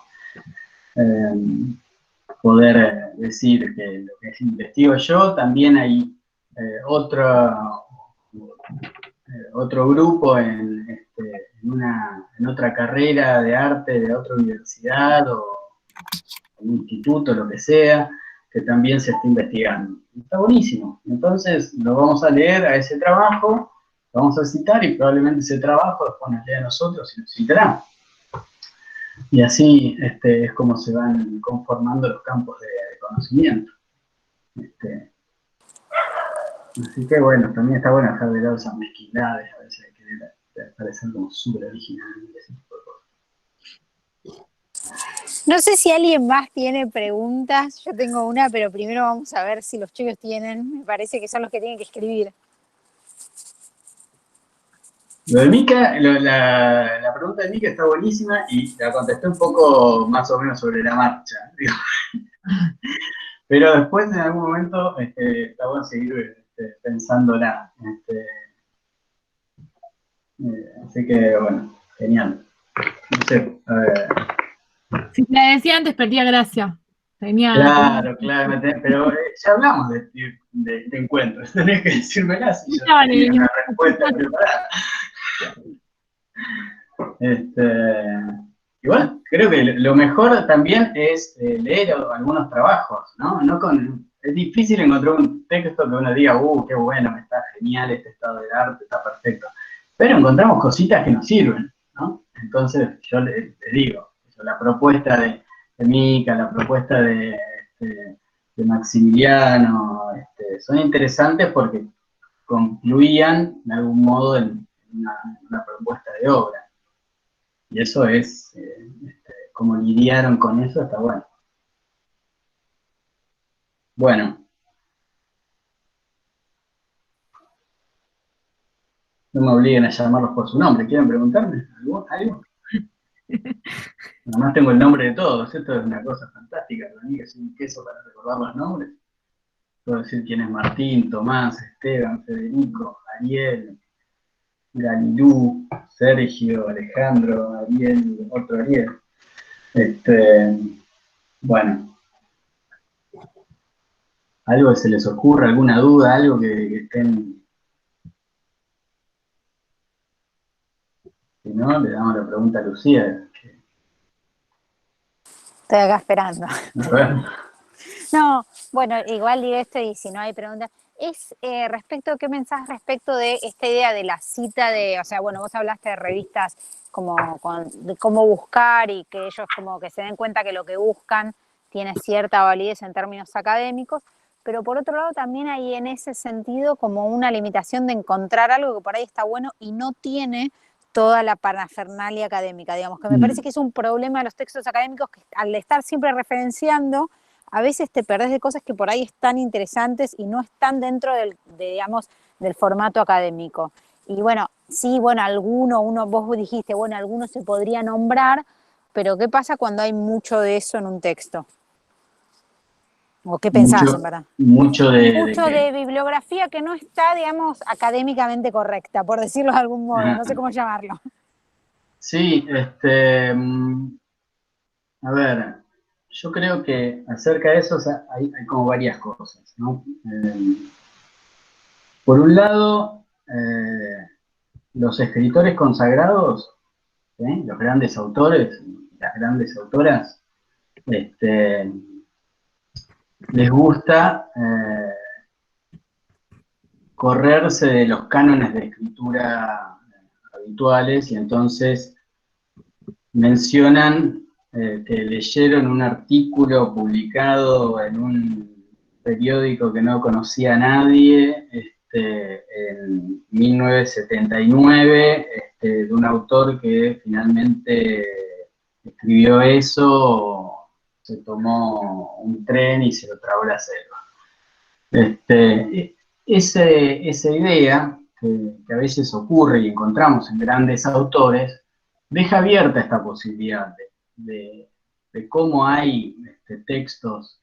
poder decir que lo que investigo yo, también hay otro grupo en otra carrera de arte de otra universidad o un instituto, lo que sea, que también se está investigando. Está buenísimo. Entonces lo vamos a leer a ese trabajo, lo vamos a citar y probablemente ese trabajo después nos lea a nosotros y nos citará. Y así es como se van conformando los campos de conocimiento. Así que bueno, también está bueno dejar de lado esas mezquindades, a veces hay que parecer como súper original y ese tipo de cosas. No sé si alguien más tiene preguntas. Yo tengo una, pero primero vamos a ver si los chicos tienen. Me parece que son los que tienen que escribir. Lo de Mica, la pregunta de Mica está buenísima y la contesté un poco más o menos sobre la marcha. Digo. Pero después en algún momento está bueno seguir pensándola. Así que bueno, genial. No sé, a ver. Si te la decía antes, perdía gracia. Claro, pero ya hablamos de este encuentro. Tenés que decírmela si yo tenía una respuesta preparada. Y bueno, creo que lo mejor también es leer algunos trabajos, ¿no? Es difícil encontrar un texto que uno diga, qué bueno, está genial este estado del arte, está perfecto. Pero encontramos cositas que nos sirven, ¿no? Entonces yo le digo, la propuesta de Mica, la propuesta de Maximiliano, son interesantes porque concluían de algún modo en una propuesta de obra. Y eso es, como lidiaron con eso, está bueno. Bueno. No me obliguen a llamarlos por su nombre. ¿Quieren preguntarme algo? Además tengo el nombre de todos. Esto es una cosa fantástica para mí, que soy un queso para recordar los nombres. Puedo decir quién es Martín, Tomás, Esteban, Federico, Ariel, Galilú, Sergio, Alejandro, Ariel, otro Ariel. Bueno. ¿Algo que se les ocurra? ¿Alguna duda? ¿Algo que estén...? Si no, le damos la pregunta a Lucía. Estoy acá esperando. A ver. No, bueno, igual digo esto y si no hay preguntas. Es ¿qué pensás respecto de esta idea de la cita o sea, bueno, vos hablaste de revistas como de cómo buscar y que ellos como que se den cuenta que lo que buscan tiene cierta validez en términos académicos, pero por otro lado también hay en ese sentido como una limitación de encontrar algo que por ahí está bueno y no tiene toda la parafernalia académica, digamos, que me parece que es un problema de los textos académicos que al estar siempre referenciando, a veces te perdés de cosas que por ahí están interesantes y no están dentro digamos, del formato académico. Y bueno, sí, bueno, vos dijiste, bueno, algunos se podría nombrar, pero ¿qué pasa cuando hay mucho de eso en un texto? ¿O qué pensás, en verdad? Mucho de bibliografía que no está, digamos, académicamente correcta, por decirlo de algún modo, no sé cómo llamarlo. Sí, a ver, yo creo que acerca de eso hay como varias cosas, ¿no? Por un lado, los escritores consagrados, los grandes autores, las grandes autoras, les gusta correrse de los cánones de escritura habituales y entonces mencionan que leyeron un artículo publicado en un periódico que no conocía a nadie en 1979 de un autor que finalmente escribió eso, se tomó un tren y se lo tragó la selva. Esa idea que a veces ocurre y encontramos en grandes autores, deja abierta esta posibilidad de cómo hay textos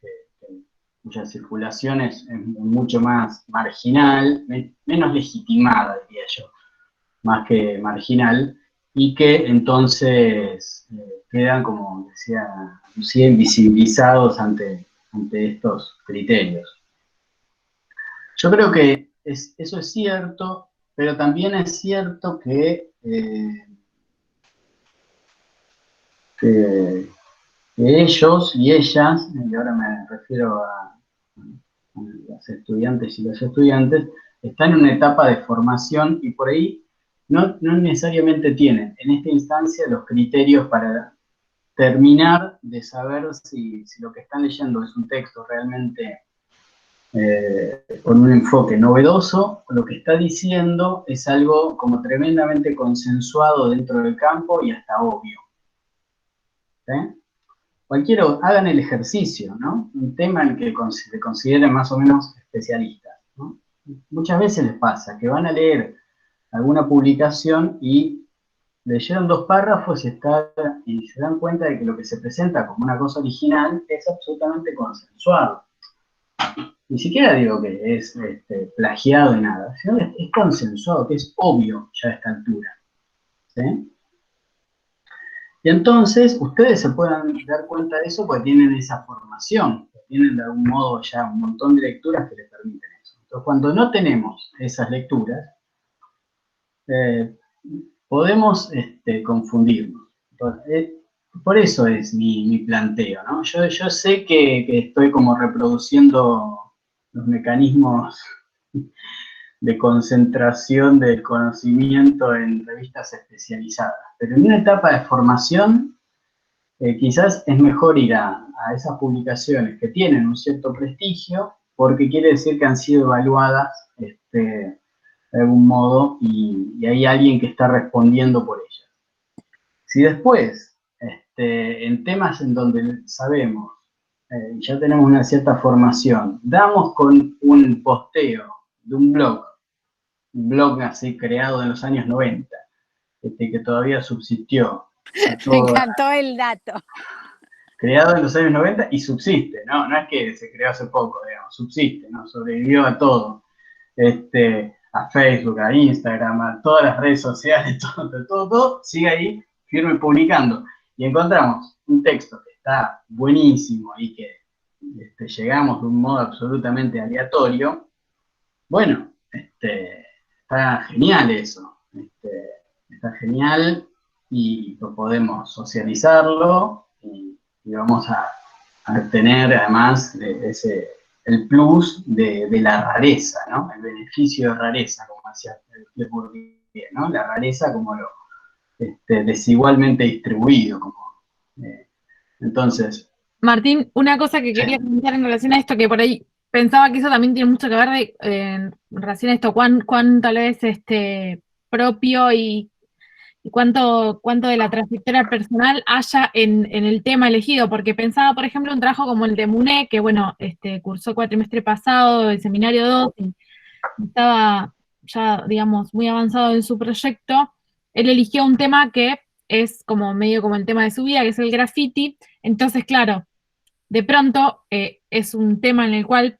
cuya circulación es mucho más marginal, menos legitimada, diría yo, más que marginal, y que entonces quedan, como decía Lucía, invisibilizados ante estos criterios. Yo creo que eso es cierto, pero también es cierto que ellos y ellas, y ahora me refiero a las estudiantes y los estudiantes, están en una etapa de formación y por ahí no necesariamente tienen en esta instancia los criterios para terminar de saber si lo que están leyendo es un texto realmente con un enfoque novedoso, o lo que está diciendo es algo como tremendamente consensuado dentro del campo y hasta obvio. Hagan el ejercicio, ¿no? Un tema en el que se consideren más o menos especialistas, ¿no? Muchas veces les pasa que van a leer alguna publicación y leyeron 2 párrafos y se dan cuenta de que lo que se presenta como una cosa original es absolutamente consensuado. Ni siquiera digo que es plagiado de nada, sino que es consensuado, que es obvio ya a esta altura. ¿Sí? Y entonces ustedes se pueden dar cuenta de eso porque tienen esa formación, tienen de algún modo ya un montón de lecturas que les permiten eso. Entonces, cuando no tenemos esas lecturas, podemos confundirnos. Entonces, por eso es mi planteo, ¿no? Yo sé que estoy como reproduciendo los mecanismos de concentración del conocimiento en revistas especializadas, pero en una etapa de formación quizás es mejor ir a esas publicaciones que tienen un cierto prestigio, porque quiere decir que han sido evaluadas de algún modo y hay alguien que está respondiendo por ellas. Si después, en temas en donde sabemos, ya tenemos una cierta formación, damos con un posteo de un blog así creado en los años 90, que todavía subsistió. Me encantó el dato. Creado en los años 90 y subsiste, ¿no? No es que se creó hace poco, digamos, subsiste, ¿no? Sobrevivió a todo. A Facebook, a Instagram, a todas las redes sociales, todo sigue ahí firme publicando. Y encontramos un texto que está buenísimo y que llegamos de un modo absolutamente aleatorio. Bueno, está genial eso. Está genial y podemos socializarlo y vamos a tener además el plus de la rareza, ¿no? El beneficio de rareza, como decía Le Bourdieu, ¿no? La rareza como lo desigualmente distribuido. Entonces... Martín, una cosa que quería comentar en relación a esto, que por ahí pensaba que eso también tiene mucho que ver en relación a esto, cuán tal vez propio y cuánto de la trayectoria personal haya en el tema elegido, porque pensaba, por ejemplo, un trabajo como el de Muné, que bueno, cursó cuatrimestre pasado, el seminario 2, y estaba ya, digamos, muy avanzado en su proyecto. Él eligió un tema que es como medio como el tema de su vida, que es el graffiti. Entonces, claro, de pronto es un tema en el cual,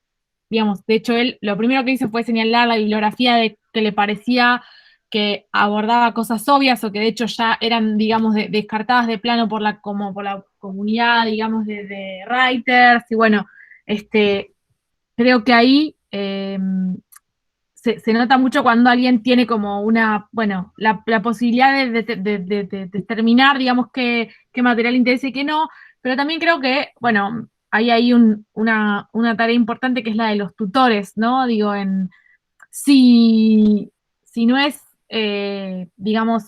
digamos, de hecho él lo primero que hizo fue señalar la bibliografía de que le parecía que abordaba cosas obvias o que de hecho ya eran, digamos, descartadas de plano por la comunidad, digamos, de writers. Y bueno, creo que ahí se nota mucho cuando alguien tiene como una, bueno, la posibilidad de determinar, digamos, qué material interesa y qué no, pero también creo que, bueno, hay una tarea importante que es la de los tutores, ¿no? Digo, si no es, digamos,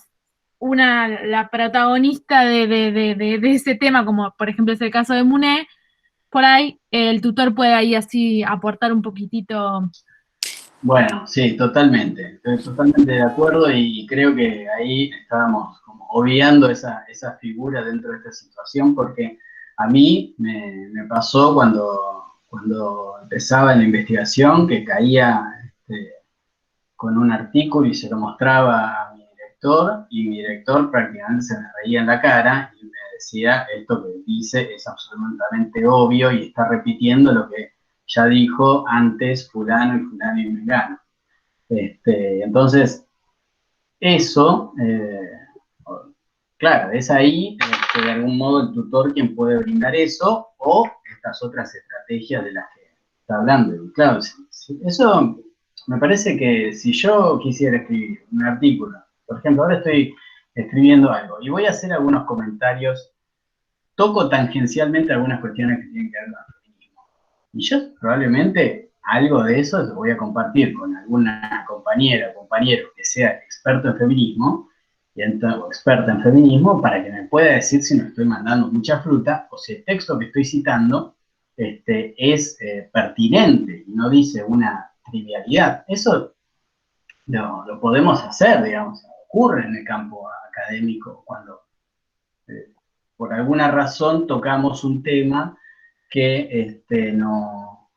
la protagonista de ese tema, como por ejemplo es el caso de Muné, por ahí el tutor puede ahí así aportar un poquitito. Bueno, sí, totalmente. Estoy totalmente de acuerdo y creo que ahí estábamos como obviando esa figura dentro de esta situación, porque a mí me pasó cuando empezaba en la investigación que caía con un artículo y se lo mostraba a mi director y mi director prácticamente se me reía en la cara y me decía: esto que dice es absolutamente obvio y está repitiendo lo que ya dijo antes fulano y mengano. Entonces, eso, claro, es ahí, de algún modo, el tutor quien puede brindar eso, o estas otras estrategias de las que está hablando. Y claro, eso me parece que si yo quisiera escribir un artículo, por ejemplo, ahora estoy escribiendo algo, y voy a hacer algunos comentarios, toco tangencialmente algunas cuestiones que tienen que ver con el feminismo. Y yo probablemente algo de eso lo voy a compartir con alguna compañera o compañero que sea experto en feminismo, o experta en feminismo, para que me pueda decir si no estoy mandando mucha fruta, o si el texto que estoy citando es pertinente y no dice una trivialidad. Eso lo podemos hacer, digamos, ocurre en el campo académico cuando por alguna razón tocamos un tema que no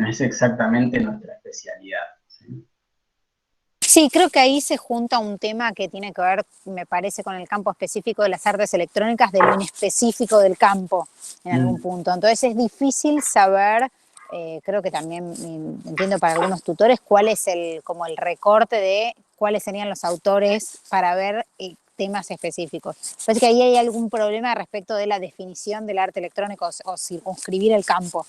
es exactamente nuestra especialidad. ¿Sí? Sí, creo que ahí se junta un tema que tiene que ver, me parece, con el campo específico de las artes electrónicas, de lo inespecífico del campo en algún punto. Entonces es difícil saber, creo que también entiendo para algunos tutores, cuál es como el recorte de cuáles serían los autores para ver temas específicos. Parece que ahí hay algún problema respecto de la definición del arte electrónico o circunscribir el campo.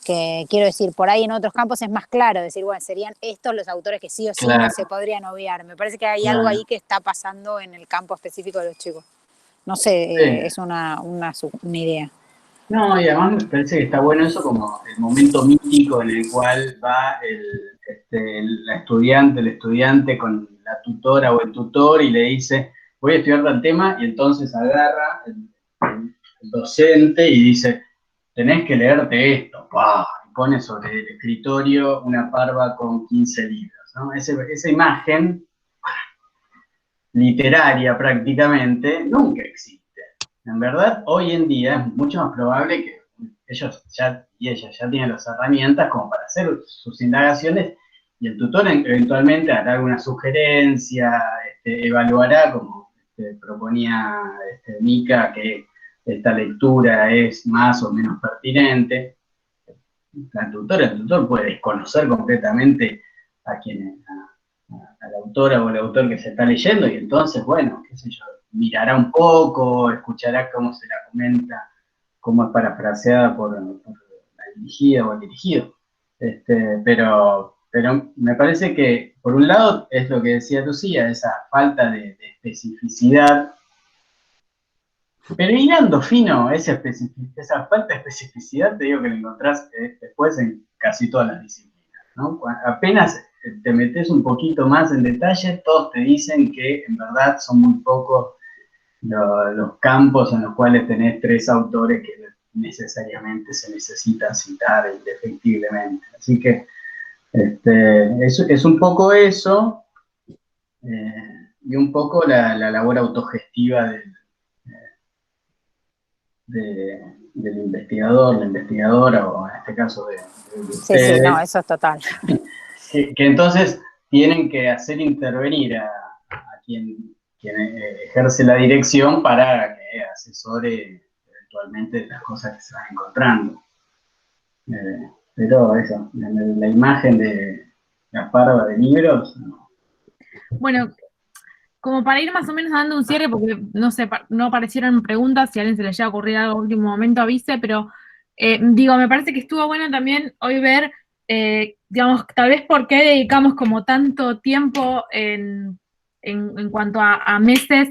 Que quiero decir, por ahí en otros campos es más claro, decir, bueno, serían estos los autores que sí o sí Claro. no se podrían obviar. Me parece que hay Claro. algo ahí que está pasando en el campo específico de los chicos. No sé, Sí. es una idea. No, y además me parece que está bueno eso como el momento mítico en el cual va la estudiante, el estudiante con la tutora o el tutor y le dice, voy a estudiar tal tema, y entonces agarra el docente y dice, tenés que leerte esto, ¡pah! Y pone sobre el escritorio una parva con 15 libros, ¿no? Esa imagen literaria prácticamente nunca existe. En verdad, hoy en día es mucho más probable que ellos y ellas ya tienen las herramientas como para hacer sus indagaciones, y el tutor eventualmente hará alguna sugerencia, evaluará, como proponía Mica, que esta lectura es más o menos pertinente. El tutor puede desconocer completamente a la autora o el autor que se está leyendo, y entonces, bueno, qué sé yo, mirará un poco, escuchará cómo se la comenta, cómo es parafraseada por la dirigida o el dirigido. Pero me parece que, por un lado, es lo que decía Lucía, esa falta de especificidad, pero hilando fino, esa falta de especificidad, te digo que la encontrás después en casi todas las disciplinas, ¿no? Apenas te metes un poquito más en detalle, todos te dicen que en verdad son muy pocos los campos en los cuales tenés 3 autores que necesariamente se necesitan citar indefectiblemente. Así que es un poco eso, y un poco la labor autogestiva del investigador, la investigadora, o en este caso de ustedes. Sí, no, eso es total. Que entonces tienen que hacer intervenir a quien ejerce la dirección para que asesore eventualmente las cosas que se van encontrando. Pero eso, la imagen de la parva de libros, no. Bueno, como para ir más o menos dando un cierre, porque no sé, no aparecieron preguntas, si a alguien se le llega a ocurrir algo en último momento avise, pero me parece que estuvo bueno también hoy ver, digamos, tal vez por qué dedicamos como tanto tiempo en cuanto a meses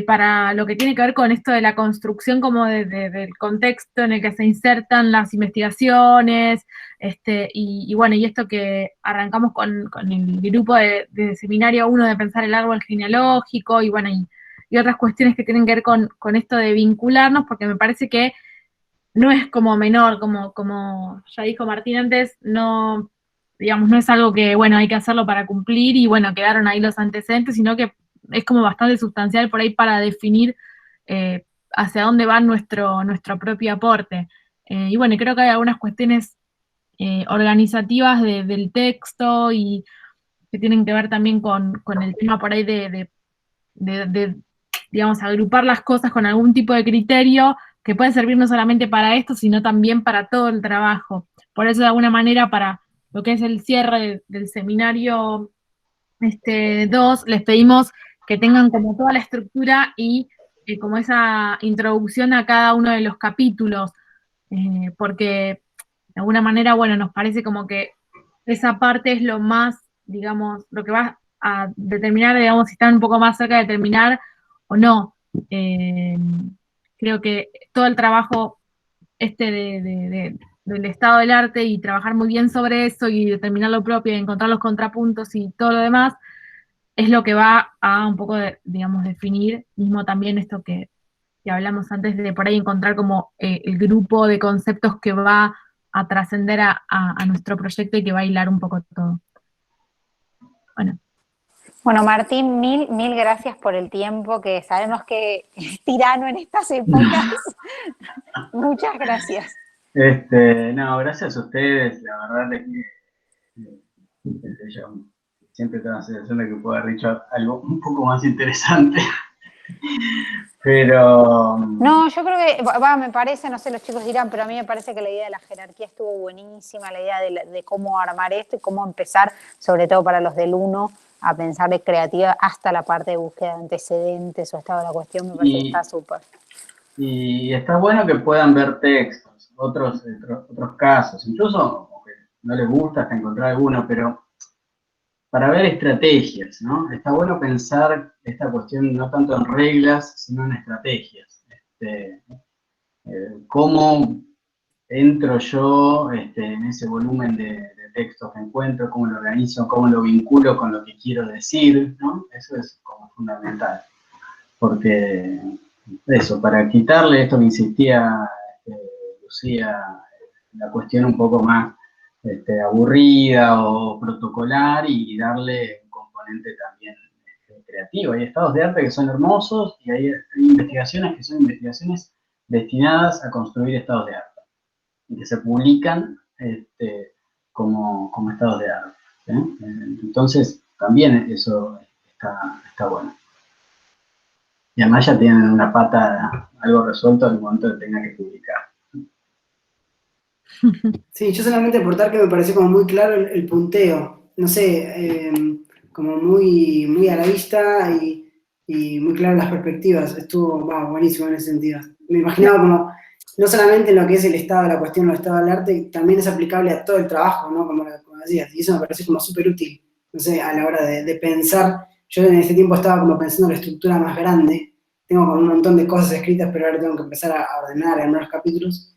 para lo que tiene que ver con esto de la construcción como del contexto en el que se insertan las investigaciones, y bueno, y esto que arrancamos con el grupo de seminario 1 de pensar el árbol genealógico, y bueno, y otras cuestiones que tienen que ver con esto de vincularnos, porque me parece que no es como menor, como ya dijo Martín antes, no, digamos, no es algo que, bueno, hay que hacerlo para cumplir y bueno, quedaron ahí los antecedentes, sino que es como bastante sustancial por ahí para definir hacia dónde va nuestro propio aporte. Y bueno, creo que hay algunas cuestiones organizativas del texto y que tienen que ver también con el tema por ahí de, digamos, agrupar las cosas con algún tipo de criterio que puede servir no solamente para esto, sino también para todo el trabajo. Por eso, de alguna manera, para lo que es el cierre del seminario 2, les pedimos que tengan como toda la estructura y como esa introducción a cada uno de los capítulos, porque de alguna manera, bueno, nos parece como que esa parte es lo más, digamos, lo que va a determinar, digamos, si están un poco más cerca de terminar o no. Creo que todo el trabajo del estado del arte y trabajar muy bien sobre eso y determinar lo propio y encontrar los contrapuntos y todo lo demás, es lo que va a un poco, digamos, definir mismo también esto que hablamos antes de por ahí encontrar como el grupo de conceptos que va a trascender a nuestro proyecto y que va a hilar un poco todo. Bueno. Bueno, Martín, mil gracias por el tiempo, que sabemos que es tirano en estas épocas. Muchas gracias. No, gracias a ustedes, la verdad es que yo siempre tengo la sensación de que puedo haber dicho algo un poco más interesante. Pero... No, yo creo que, me parece, no sé, los chicos dirán, pero a mí me parece que la idea de la jerarquía estuvo buenísima, la idea de cómo armar esto y cómo empezar, sobre todo para los del 1, a pensar de creativa hasta la parte de búsqueda de antecedentes o estado de la cuestión, me parece que está súper. Y está bueno que puedan ver textos, otros casos, incluso que no les gusta hasta encontrar alguno, pero para ver estrategias, ¿no? Está bueno pensar esta cuestión no tanto en reglas, sino en estrategias. ¿Cómo entro yo en ese volumen de textos que encuentro? ¿Cómo lo organizo? ¿Cómo lo vinculo con lo que quiero decir? ¿No? Eso es como fundamental. Porque eso, para quitarle esto que insistía Lucía, la cuestión un poco más aburrida o protocolar y darle un componente también creativo. Hay estados de arte que son hermosos y hay investigaciones que son investigaciones destinadas a construir estados de arte y que se publican como estados de arte. Entonces, también eso está bueno. Y además ya tienen una pata algo resuelto al momento de tenga que publicar. Sí, yo solamente aportar que me pareció como muy claro el punteo, no sé, como muy, muy a la vista y muy claras las perspectivas, estuvo buenísimo en ese sentido. Me imaginaba como, no solamente en lo que es el estado de la cuestión o el estado del arte, también es aplicable a todo el trabajo, ¿no? Como decías, y eso me parece como súper útil, no sé, a la hora de pensar. Yo en ese tiempo estaba como pensando en la estructura más grande, tengo como un montón de cosas escritas, pero ahora tengo que empezar a ordenar en unos capítulos.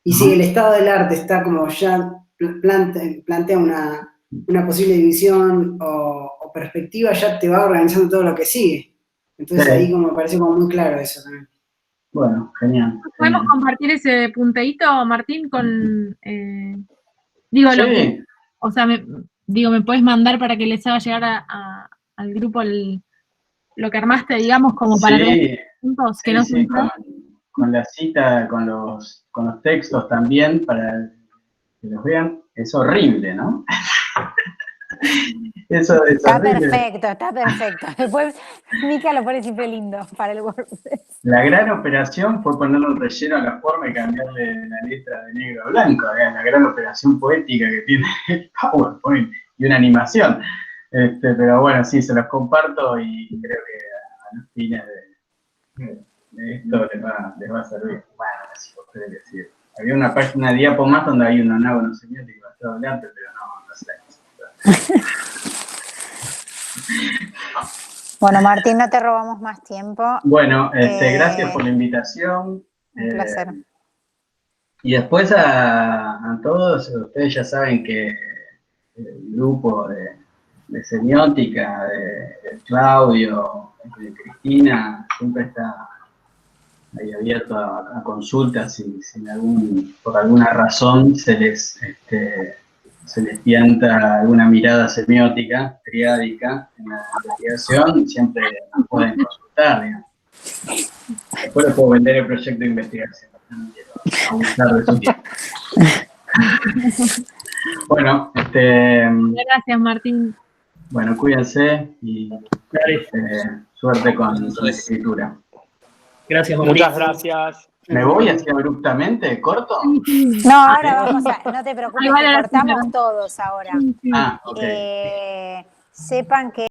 Y si el estado del arte está como ya plantea una posible división o perspectiva, ya te va organizando todo lo que sigue. Entonces ahí como me parece como muy claro eso también. Bueno, genial. ¿Podemos compartir ese punteíto, Martín, con... sí. O sea, me puedes mandar para que les haga llegar al grupo lo que armaste, digamos, como para ver puntos que no sí, con la cita, con los textos también, para que los vean, es horrible, ¿no? Eso es está horrible. Perfecto, está perfecto. Después Mica lo pone siempre lindo para el WordPress. La gran operación fue ponerle un relleno a la forma y cambiarle la letra de negro a blanco. La gran operación poética que tiene el PowerPoint y una animación. Pero bueno, sí, se los comparto y creo que a los fines de esto les va a servir. Bueno, así ustedes decir. Había una diapo más donde hay una nave, no sé qué, que va a estar adelante, pero no sé. Bueno, Martín, no te robamos más tiempo. Bueno, gracias por la invitación. Un placer. Y después a todos, ustedes ya saben que el grupo de semiótica, de Claudio, de Cristina, siempre está ahí abierto a consultas si por alguna razón se les pianta alguna mirada semiótica, triádica en la investigación, siempre nos pueden consultar, digamos. Después les puedo vender el proyecto de investigación, no quiero abusar de su tiempo. Bueno, Gracias, Martín. Bueno, cuídense y suerte con la escritura. Gracias, Martín. Muchas gracias. ¿Me voy así abruptamente? ¿Corto? No, ahora vamos no te preocupes, que cortamos todos ahora. Ah, ok. Sepan que